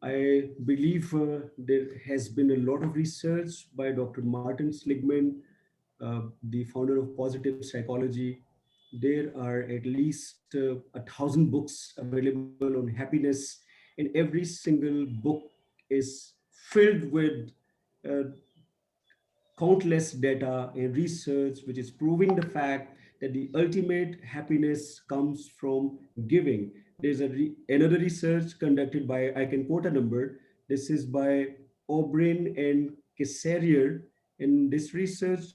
S9: I believe there has been a lot of research by Dr. Martin Seligman, the founder of positive psychology. There are at least 1,000 books available on happiness, and every single book is filled with countless data and research, which is proving the fact that the ultimate happiness comes from giving. There's another research conducted by, I can quote a number, this is by O'Brien and Qaiser, and this research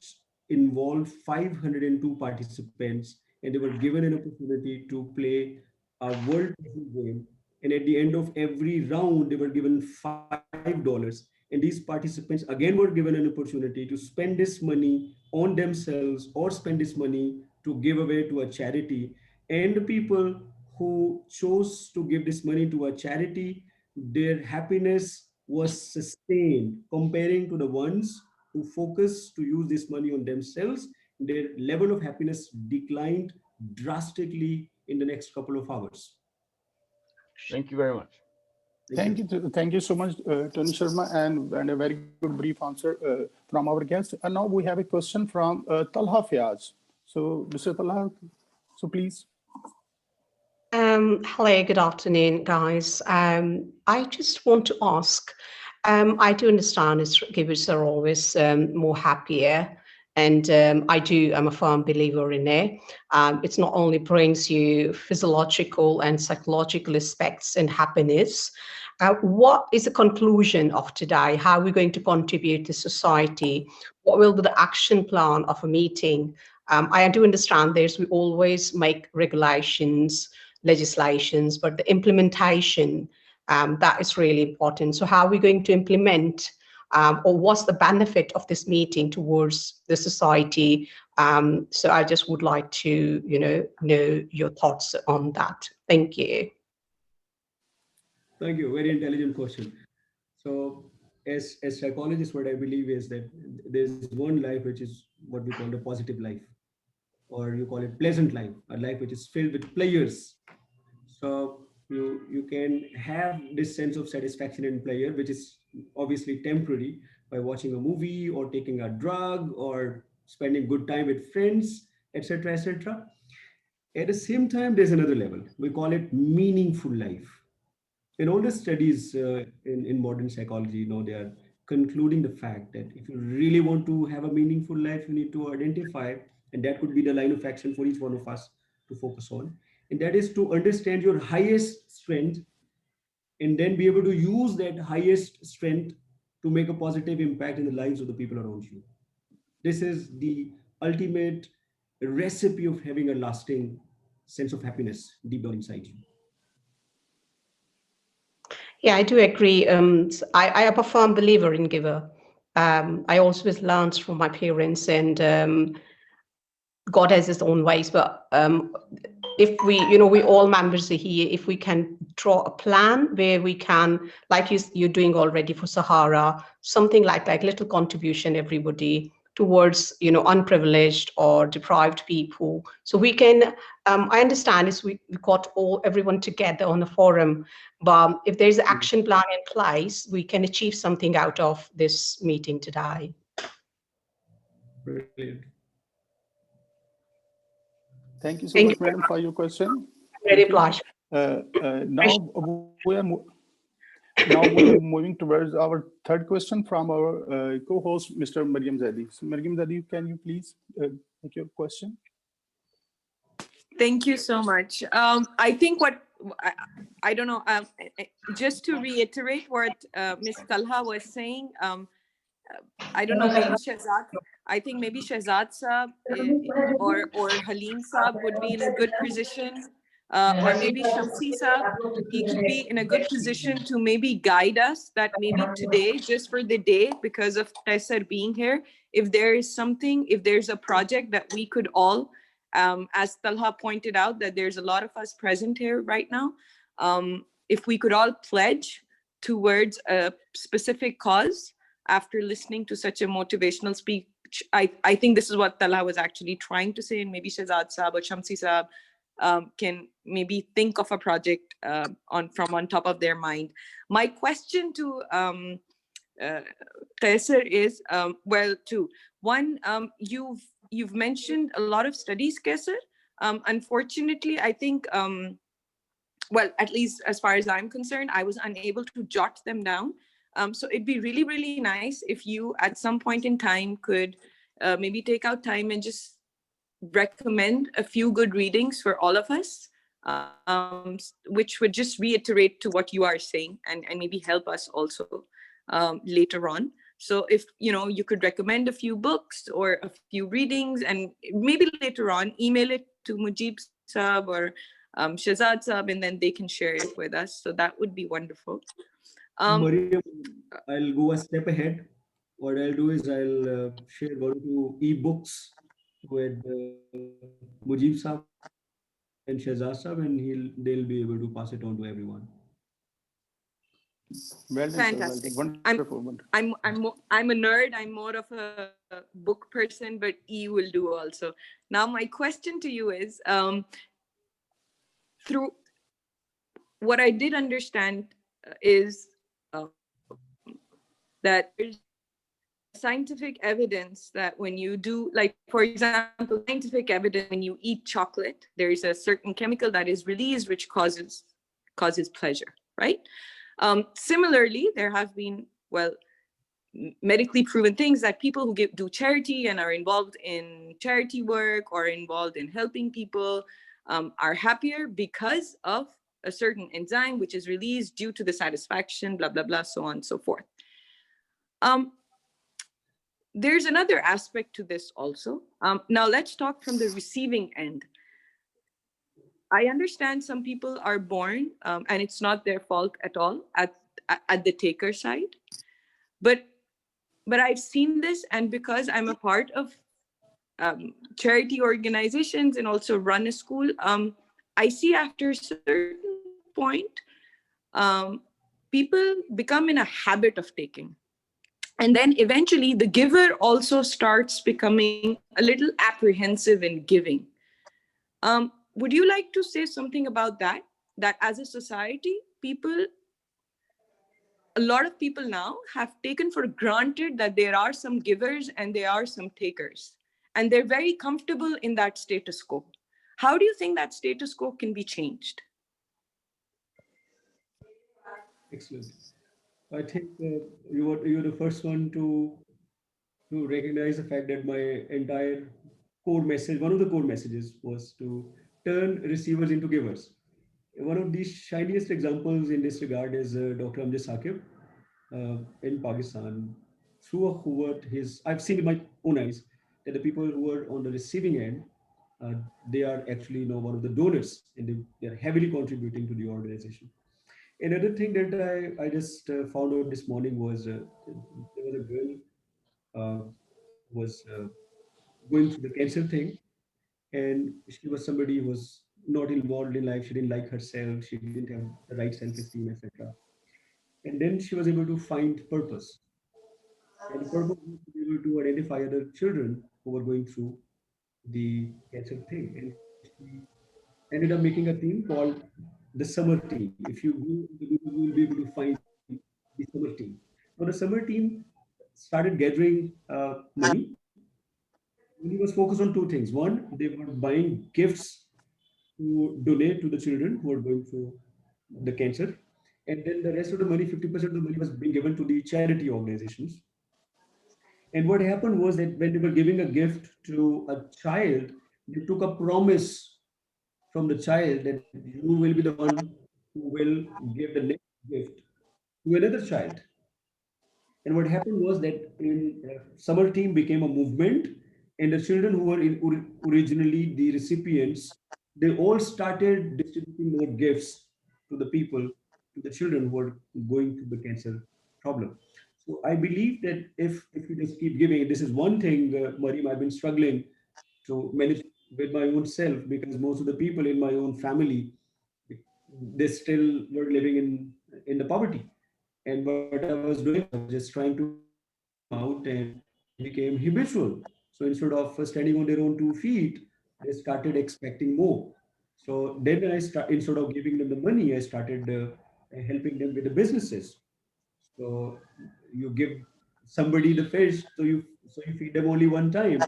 S9: involved 502 participants, and they were given an opportunity to play a world game. And at the end of every round, they were given $5. And these participants again were given an opportunity to spend this money on themselves or spend this money to give away to a charity. And the people who chose to give this money to a charity, their happiness was sustained comparing to the ones who focused to use this money on themselves. Their level of happiness declined drastically in the next couple of hours.
S13: Thank you very much.
S12: Thank you so much, Tony Sharma, and a very good brief answer from our guest. And now we have a question from Talha Fiaz. So, Mr. Talha, so please.
S14: Hello, good afternoon, guys. I just want to ask, I do understand givers are always more happier. And I'm a firm believer in it. It's not only brings you physiological and psychological aspects and happiness. What is the conclusion of today? How are we going to contribute to society? What will be the action plan of a meeting? I do understand we always make regulations, legislations, but the implementation, that is really important. So how are we going to implement or what's the benefit of this meeting towards the society? So I just would like to, know your thoughts on that. Thank you.
S9: Thank you. Very intelligent question. So as psychologists, what I believe is that there's one life which is what we call the positive life, or you call it pleasant life, a life which is filled with pleasures. So you can have this sense of satisfaction in pleasure, which is obviously temporary, by watching a movie or taking a drug or spending good time with friends, etc., etc. At the same time, there's another level. We call it meaningful life. In all the studies in modern psychology, they are concluding the fact that if you really want to have a meaningful life, you need to identify, and that could be the line of action for each one of us to focus on, and that is to understand your highest strength and then be able to use that highest strength to make a positive impact in the lives of the people around you. This is the ultimate recipe of having a lasting sense of happiness deep down inside you.
S14: Yeah, I do agree. I am a firm believer in giver. I always learned from my parents, and God has his own ways. But if we all members are here, if we can draw a plan where we can, like you're doing already for Sahara, something like little contribution, everybody, towards unprivileged or deprived people, so we can I understand is we got everyone together on a forum, but if there's an action plan in place, we can achieve something out of this meeting today.
S9: Brilliant.
S12: Thank you so much, ma'am, for your question.
S14: Very pleasure.
S12: Now we are moving towards our third question from our co-host, Mr. Mariam Zaidi. So, Mariam Zaidi, can you please take your question?
S1: Thank you so much. I think I don't know, just to reiterate what Ms. Talha was saying, I don't know, maybe Shehzad, I think maybe Shehzad Saab or Halim Saab would be in a good position, or maybe Shamsi Saab, he could be in a good position to maybe guide us, that maybe today, just for the day, because of Qaiser being here, if there is something, if there's a project that we could all, as Talha pointed out, that there's a lot of us present here right now, if we could all pledge towards a specific cause after listening to such a motivational speech. I think this is what Talha was actually trying to say, and maybe Shehzad Saab or Shamsi Saab can maybe think of a project from on top of their mind. My question to Qaiser is, well, two. One, you've mentioned a lot of studies, Qaiser. Unfortunately, I think, well, at least as far as I'm concerned, I was unable to jot them down. So it'd be really, really nice if you at some point in time could maybe take out time and just recommend a few good readings for all of us, which would just reiterate to what you are saying and maybe help us also later on. So if you could recommend a few books or a few readings, and maybe later on email it to Mujib Saab or Shehzad Saab, and then they can share it with us. So that would be wonderful.
S9: Mariam, I'll go a step ahead. What I'll do is I'll share one or two ebooks with Mujib Saab and Shehzad Saab, and they'll be able to pass it on to everyone.
S12: Well done,
S1: fantastic.
S12: Sir. Wonderful.
S1: I'm a nerd. I'm more of a book person, but E will do also. Now, my question to you is, through what I did understand is that there's scientific evidence that when you do, like, for example, scientific evidence when you eat chocolate, there is a certain chemical that is released which causes pleasure, right? Similarly, there have been, well, medically proven things that people who do charity and are involved in charity work or involved in helping people are happier because of a certain enzyme which is released due to the satisfaction, blah, blah, blah, so on and so forth. There's another aspect to this also. Now let's talk from the receiving end. I understand some people are born and it's not their fault at all at the taker side. But I've seen this, and because I'm a part of charity organizations and also run a school, I see after a certain point, people become in a habit of taking. And then eventually the giver also starts becoming a little apprehensive in giving. Would you like to say something about that? That as a society, a lot of people now have taken for granted that there are some givers and there are some takers. And they're very comfortable in that status quo. How do you think that status quo can be changed?
S9: Excellent. I think you're the first one to recognize the fact that my entire core message, one of the core messages, was to turn receivers into givers. One of the shiniest examples in this regard is Dr. Amjad Saqib in Pakistan. I've seen in my own eyes that the people who are on the receiving end, they are actually one of the donors, and they are heavily contributing to the organization. Another thing that I just found out this morning was there was a girl was going through the cancer thing, and she was somebody who was not involved in life. She didn't like herself. She didn't have the right self-esteem, etc. And then she was able to find purpose. And the purpose was to be able to identify other children who were going through the cancer thing. And she ended up making a team called the Summer Team. If you go, you will be able to find the Summer Team. So the Summer Team started gathering money. Money was focused on two things. One, they were buying gifts to donate to the children who are going through the cancer. And then the rest of the money, 50% of the money, was being given to the charity organizations. And what happened was that when they were giving a gift to a child, they took a promise from the child that you will be the one who will give the next gift to another child. And what happened was that in Summer Team became a movement, and the children who were originally the recipients, they all started distributing more gifts to the people, to the children who are going through the cancer problem. So I believe that if we just keep giving, this is one thing, Mariam, I've been struggling to manage with my own self, because most of the people in my own family, they still were living in the poverty. And what I was doing was just trying to help them out, and it became habitual. So instead of standing on their own 2 feet, they started expecting more. So then instead of giving them the money, I started helping them with the businesses. So you give somebody the fish, so you feed them only one time,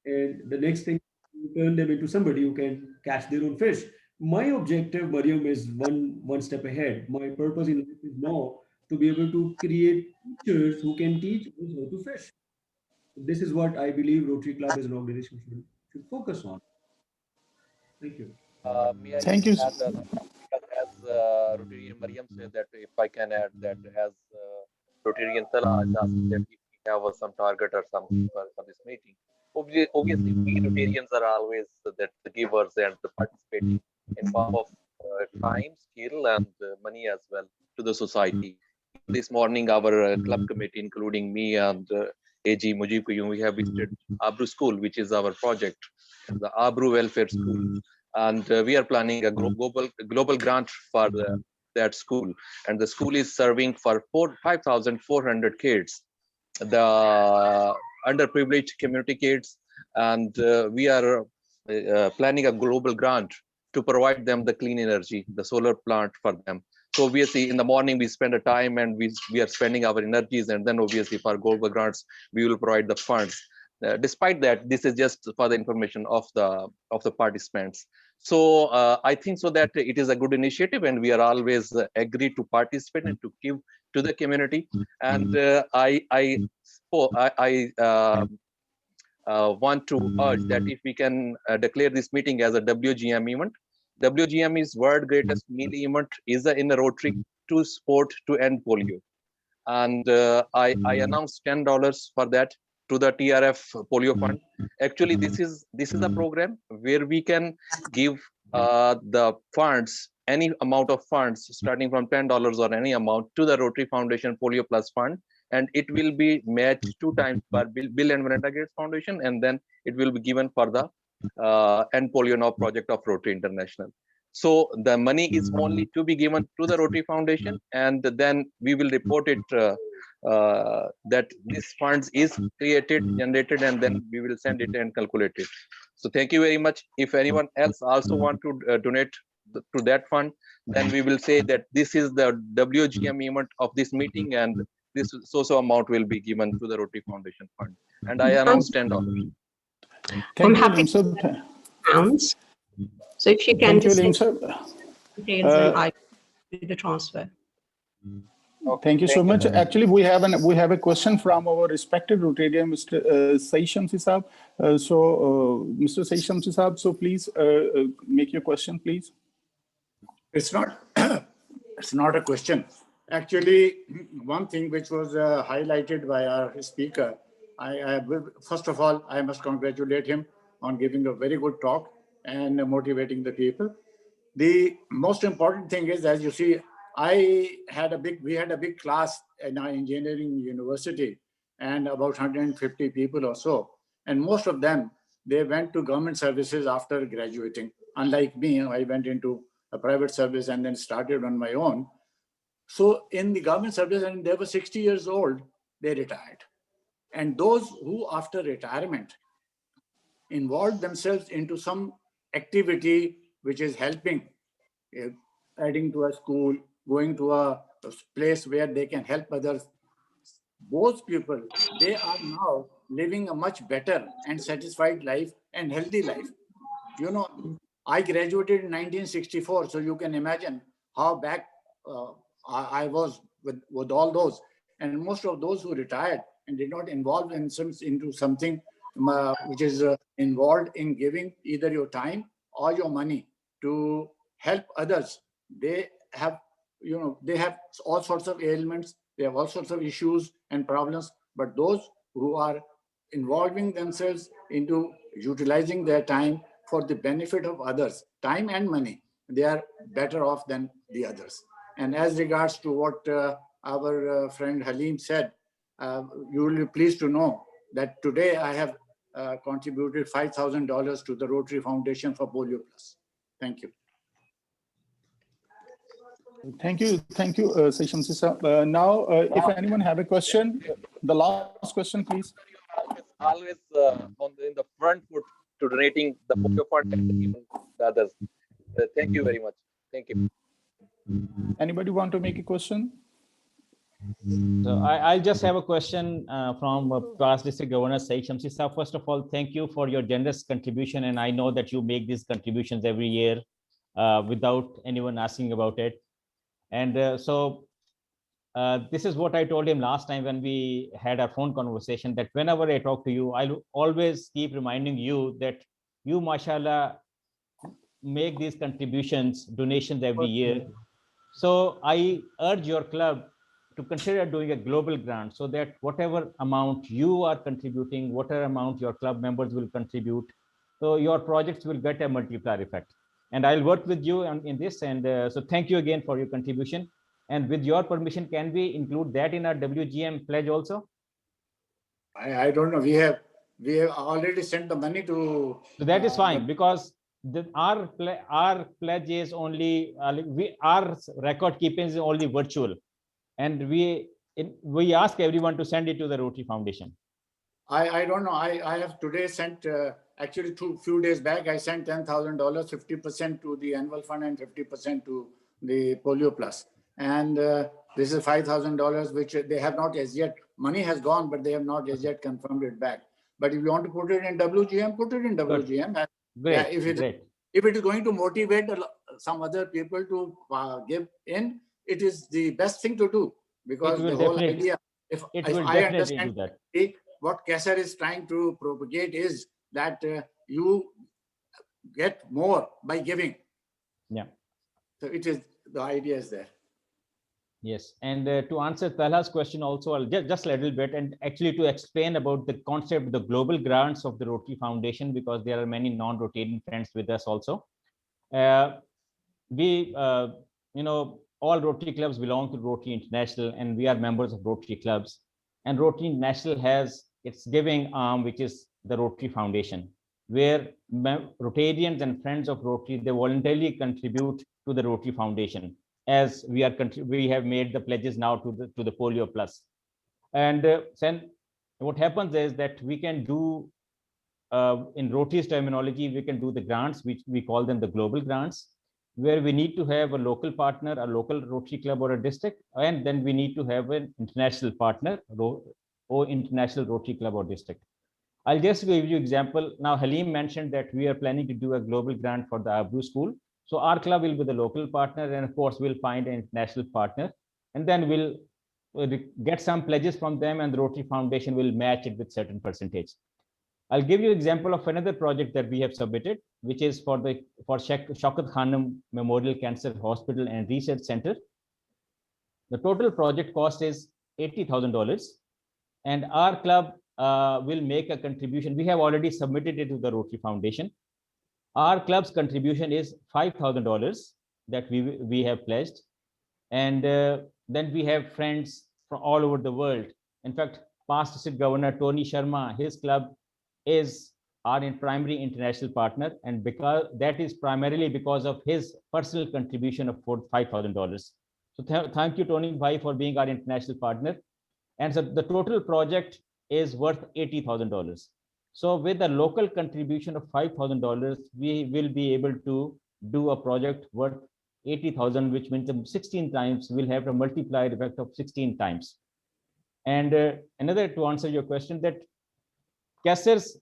S9: and the next thing you turn them into somebody who can catch their own fish. My objective, Mariam, is one step ahead. My purpose in life is now to be able to create teachers who can teach us how to fish. This is what I believe Rotary Club as an organization should focus on. Thank you.
S5: May I
S12: Thank you.
S5: add because as Rotarian Mariam said, that if I can add that as Rotarian Tala has asked that if we have some target or something for this meeting. Obviously, we Rotarians are always the givers and the participating in form of time, skill, and money as well to the society. This morning, our club committee, including me and AG Mujib Qayyum, we have visited Abru School, which is our project, the Abru Welfare School. And we are planning a global grant for that school. And the school is serving for 5,400 kids, the underprivileged community kids. And we are planning a global grant to provide them the clean energy, the solar plant for them. So obviously in the morning we spend a time and we are spending our energies, and then obviously for global grants, we will provide the funds. Despite that, this is just for the information of the participants. So I think so that it is a good initiative, and we are always agree to participate and to give to the community. And I want to urge that if we can declare this meeting as a WGM event. WGM is world greatest meal event is in the Rotary to support to end polio. And I announced $10 for that to the TRF polio fund. Actually, this is a program where we can give the funds, any amount of funds starting from $10 or any amount to the Rotary Foundation Polio Plus Fund, and it will be matched 2 times per Bill and Melinda Gates Foundation, and then it will be given for the End Polio Now project of Rotary International. So the money is only to be given to the Rotary Foundation, and then we will report it that this funds is created, generated, and then we will send it and calculate it. So thank you very much. If anyone else also want to donate to that fund, then we will say that this is the WGM amount of this meeting, and this so amount will be given to the Rotary Foundation Fund. And I announced and all.
S14: I'm happy to pounds. So if you can just details and I do the transfer.
S12: Thank you so much. Actually, we have a question from our respected Rotarian, Mr. Saeed Shamsi Saab. Mr. Saeed Shamsi Saab, so please make your question, please.
S6: It's not. It's not a question. Actually, one thing which was highlighted by our speaker, first of all, I must congratulate him on giving a very good talk and motivating the people. The most important thing is, as you see, we had a big class in our engineering university, and about 150 people or so. And most of them, they went to government services after graduating. Unlike me, I went into a private service and then started on my own. So in the government service, and they were 60 years old, they retired. And those who after retirement involved themselves into some activity which is helping, adding to a school, going to a place where they can help others, those people, they are now living a much better and satisfied life and healthy life. You know, I graduated in 1964, so you can imagine how back I was with all those. And most of those who retired and did not involve themselves into something which is involved in giving either your time or your money to help others, they have, they have all sorts of ailments, they have all sorts of issues and problems. But those who are involving themselves into utilizing their time for the benefit of others, time and money, they are better off than the others. And as regards to what our friend Halim said, you will be pleased to know that today I have contributed $5,000 to the Rotary Foundation for Polio Plus. Thank you.
S12: Thank you, Saeed Shamsi Saab. Now, if anyone have a question, the last question, please.
S5: Always in the front foot to donating the polio fund and even the others. Thank you very much. Thank you.
S12: Anybody want to make a question?
S4: So I just have a question from past district governor Saeed Shamsi Saab. First of all, thank you for your generous contribution, and I know that you make these contributions every year without anyone asking about it. And this is what I told him last time when we had our phone conversation, that whenever I talk to you, I'll always keep reminding you that you, mashallah, make these contributions, donations every year. So I urge your club to consider doing a global grant, so that whatever amount you are contributing, whatever amount your club members will contribute, so your projects will get a multiplier effect. And I'll work with you in this. And so thank you again for your contribution. And with your permission, can we include that in our WGM pledge also?
S6: I don't know. We have already sent the money to.
S4: So that is fine, because our pledge is only our record keeping is only virtual, and we ask everyone to send it to the Rotary Foundation.
S6: I don't know. I have today sent actually few days back I sent $10,000, 50% to the annual fund and 50% to the Polio Plus. And this is $5,000, which they have not as yet. Money has gone, but they have not as yet confirmed it back. But if you want to put it in WGM, put it in WGM. And
S4: great,
S6: if it is going to motivate some other people to give in, it is the best thing to do, because the whole idea, if I understand what Qaiser is trying to propagate is that you get more by giving.
S4: Yeah.
S6: So it is, the idea is there.
S4: Yes, and to answer Talha's question also, I'll just a little bit, and actually to explain about the concept of the global grants of the Rotary Foundation, because there are many non-Rotarian friends with us also. We, all Rotary clubs belong to Rotary International, and we are members of Rotary clubs. And Rotary International has its giving arm, which is the Rotary Foundation, where Rotarians and friends of Rotary, they voluntarily contribute to the Rotary Foundation, as we have made the pledges now to the Polio Plus. And then what happens is that we can do, in Rotary's terminology, we can do the grants, which we call them the global grants, where we need to have a local partner, a local Rotary club or a district, and then we need to have an international partner or international Rotary club or district. I'll just give you example. Now, Halim mentioned that we are planning to do a global grant for the Abu school. So our club will be the local partner, and of course, we'll find an international partner, and then we'll get some pledges from them, and the Rotary Foundation will match it with certain percentage. I'll give you an example of another project that we have submitted, which is for Shaukat Khanum Memorial Cancer Hospital and Research Center. The total project cost is $80,000, and our club will make a contribution. We have already submitted it to the Rotary Foundation. Our club's contribution is $5,000 that we have pledged, and then we have friends from all over the world. In fact, past District Governor Tony Sharma, his club is our primary international partner, and because that is primarily because of his personal contribution of $5,000. So thank you, Tony Bhai, for being our international partner. And so the total project is worth $80,000. So with a local contribution of $5,000, we will be able to do a project worth 80,000, which means 16 times. We'll have a multiplier effect of 16 times. And another, to answer your question, that Qaiser's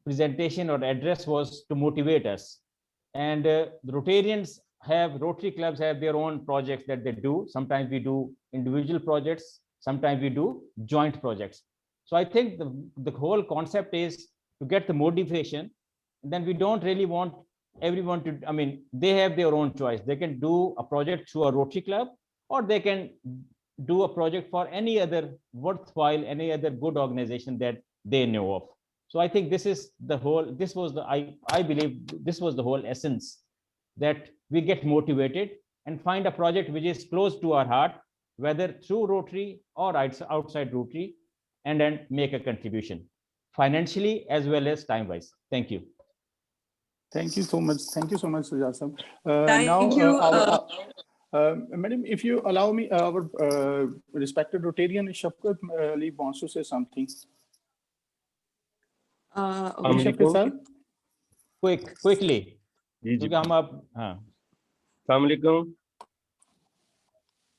S4: presentation or address was to motivate us. And the Rotarians have, Rotary clubs have their own projects that they do. Sometimes we do individual projects, sometimes we do joint projects. So I think the whole concept is to get the motivation. And then we don't really want everyone to, I mean, they have their own choice. They can do a project through a Rotary club, or they can do a project for any other worthwhile, any other good organization that they know of. So I think this is the whole, this was the, I believe this was the whole essence, that we get motivated and find a project which is close to our heart, whether through Rotary or outside Rotary, and then make a contribution financially as well as time-wise. Thank you.
S12: Thank you so much. Thank you so much, Jasam.
S1: Thank you.
S12: Madam, if you allow me, our respected Rotarian Shafkat Ali wants to say something.
S1: Okay.
S4: Quickly.
S15: Assalamualaikum.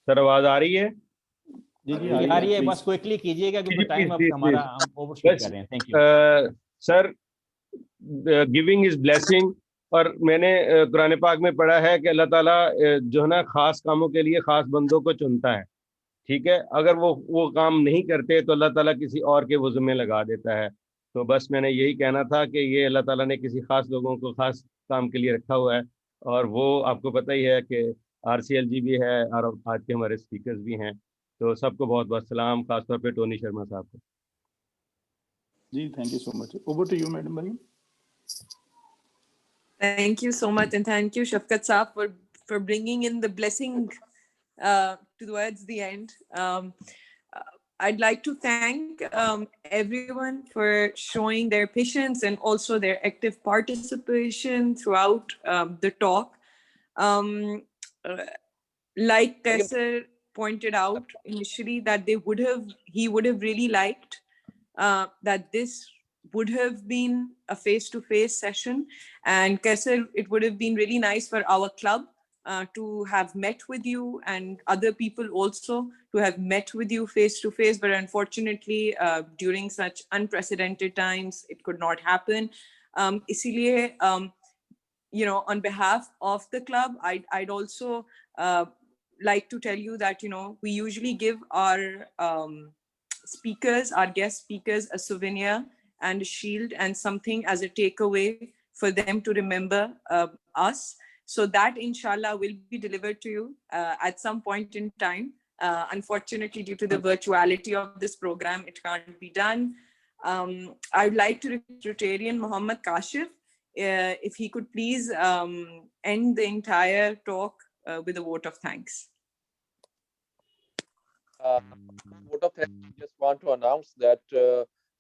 S15: Sir आवाज आ रही है?
S4: जी आ रही है, बस quickly कीजिएगा क्योंकि time अब हमारा हम ओवरशूट कर रहे हैं. Thank you
S15: sir. Giving is blessing, और मैंने कुरान पाक में पढ़ा है कि अल्लाह ताला जो है ना खास कामों के लिए खास बंदों को चुनता है. ठीक है, अगर वो काम नहीं करते तो अल्लाह ताला किसी और के वज़्म में लगा देता है. तो बस मैंने यही कहना था कि ये अल्लाह ताला ने किसी खास लोगों को खास काम के लिए रखा हुआ है, और वो आपको पता ही है कि RCLG भी है और आज के हमारे स्पीकर्स भी हैं. तो सबको बहुत बहुत सलाम, खासतौर पे टोनी शर्मा साहब को.
S12: जी, thank you so much. Over to you, madam Mariam.
S1: Thank you so much, and thank you, Shafkat Saab, for bringing in the blessing towards the end. I'd like to thank everyone for showing their patience and also their active participation throughout the talk. Like Qaiser pointed out initially, that he would have really liked that this would have been a face-to-face session, and Qaiser, it would have been really nice for our club to have met with you, and other people also to have met with you face-to-face, but unfortunately during such unprecedented times it could not happen. Isliye, you know, on behalf of the club, I'd also like to tell you that, you know, we usually give our speakers, our guest speakers, a souvenir and a shield and something as a takeaway for them to remember us. So that inshallah will be delivered to you at some point in time. Unfortunately, due to the virtuality of this program, it can't be done. I would like to request Rotarian Muhammad Kashif, if he could please end the entire talk with a vote of thanks.
S5: Vote of thanks, I just want to announce that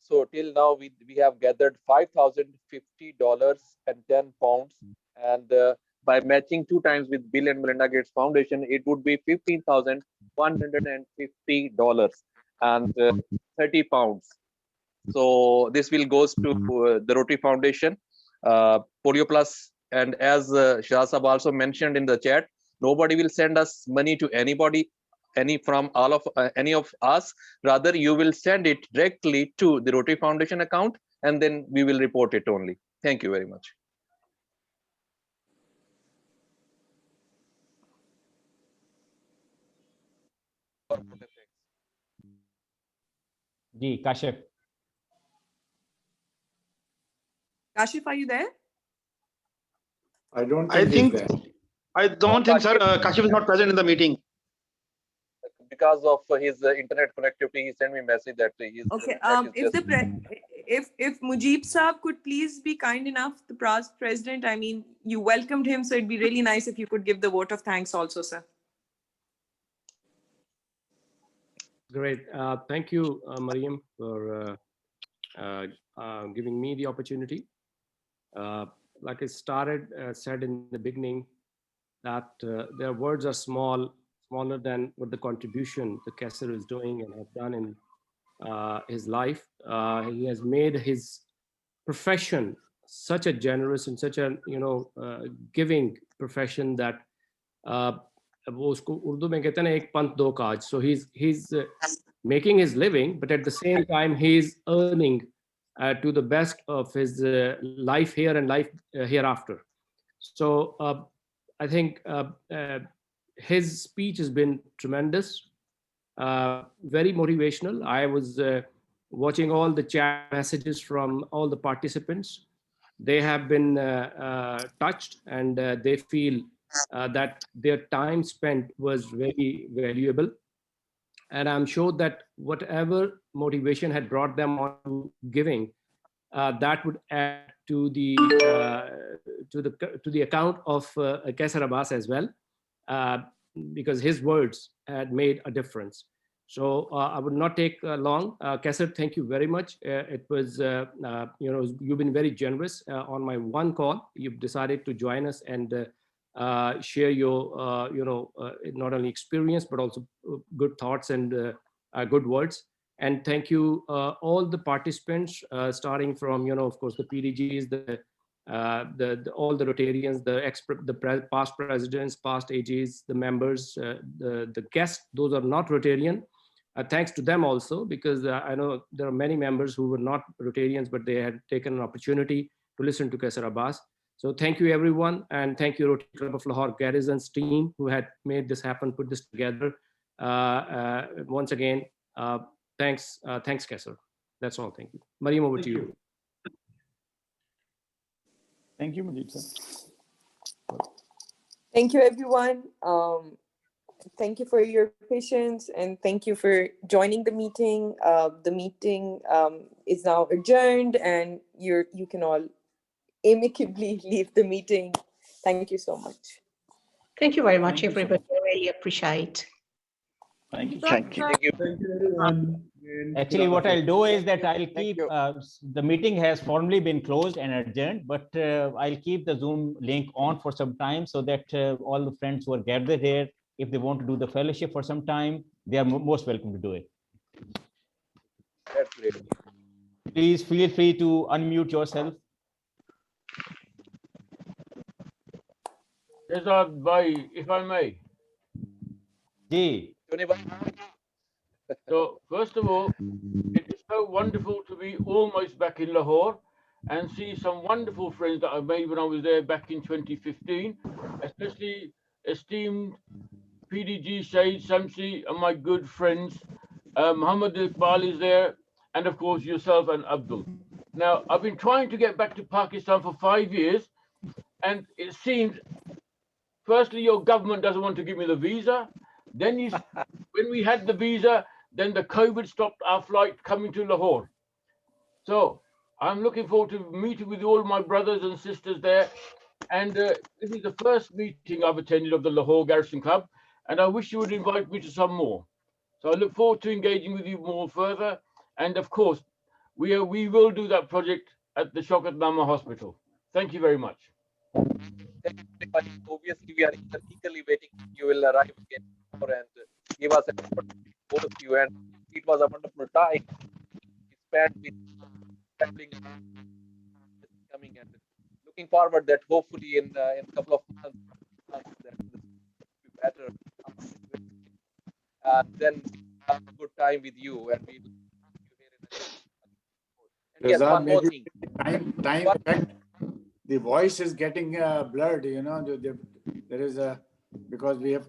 S5: so till now we have gathered $5,050 and 10 pounds, and by matching 2 times with Bill and Melinda Gates Foundation, it would be $15,150. and 30 pounds. So this will goes to the Rotary Foundation, Polio Plus, and as Shah Sahab also mentioned in the chat, nobody will send us money to anybody, any of us. Rather, you will send it directly to the Rotary Foundation account, and then we will report it only. Thank you very much.
S4: Ji, Kashif.
S1: Kashif, are you there?
S6: I don't
S16: I
S6: think
S16: think I don't think, sir, Kashif is not present in the meeting.
S5: Because of his internet connectivity, he sent me a message that his
S1: Okay.
S5: internet is
S1: If Mujib Saab could please be kind enough, the president. I mean, you welcomed him, so it'd be really nice if you could give the vote of thanks also, sir.
S10: Great. Thank you, Mariam, for giving me the opportunity. Like I said in the beginning, that their words are smaller than what the contribution the Qaiser is doing and have done in his life. He has made his profession such a generous and such a giving profession that वो उसको उर्दू में कहते हैं ना एक पंथ दो काज. So he's making his living, but at the same time he's earning to the best of his life here and life hereafter. So I think his speech has been tremendous, very motivational. I was watching all the chat messages from all the participants. They have been touched, and they feel that their time spent was very valuable. And I'm sure that whatever motivation had brought them on to giving, that would add to the account of Qaiser Abbas as well, because his words had made a difference. So I would not take long. Qaiser, thank you very much. It was, you've been very generous. On my one call, you've decided to join us and share your, not only experience, but also good thoughts and good words. And thank you all the participants, starting from, of course, the PDGs, all the Rotarians, the past presidents, past AGs, the members, the guests, those are not Rotarian. Thanks to them also, because I know there are many members who were not Rotarians, but they had taken an opportunity to listen to Qaiser Abbas. So thank you, everyone. And thank you, Rotary Club of Lahore Garrison's team, who had made this happen, put this together. Once again, thanks, Qaiser. That's all. Thank you. Mariam, over to you.
S12: Thank you, Mujib sir.
S1: Thank you, everyone. Thank you for your patience, and thank you for joining the meeting. The meeting is now adjourned, and you can all amicably leave the meeting. Thank you so much.
S14: Thank you very much, everybody. I really appreciate.
S12: Thank you.
S16: Thank you.
S9: Thank you, everyone.
S4: Actually, what I'll do is that I'll keep the meeting has formally been closed and adjourned, but I'll keep the Zoom link on for some time so that all the friends who are gathered here, if they want to do the fellowship for some time, they are most welcome to do it.
S5: That's great.
S4: Please feel free to unmute yourself.
S13: Yes, if I may.
S4: Ji.
S13: So first of all, it is so wonderful to be almost back in Lahore and see some wonderful friends that I made when I was there back in 2015, especially esteemed PDG Shahid Shamsi and my good friends. Muhammad Iqbal is there, and of course yourself and Abdul. Now, I've been trying to get back to Pakistan for 5 years, and it seems, firstly, your government doesn't want to give me the visa. Then when we had the visa, then the COVID stopped our flight coming to Lahore. So I'm looking forward to meeting with all my brothers and sisters there. And this is the first meeting I've attended of the Lahore Garrison Club, and I wish you would invite me to some more. So I look forward to engaging with you more further. And of course, we will do that project at the Shaukat Nama Hospital. Thank you very much.
S5: Obviously, we are eagerly waiting. You will arrive again and give us a both you and it was a wonderful time we spent with traveling, coming, and looking forward that hopefully in a couple of months that will be better. Then have a good time with you, and we. And yes, one more thing.
S6: Time effect. The voice is getting blurred. You know, there is a because we have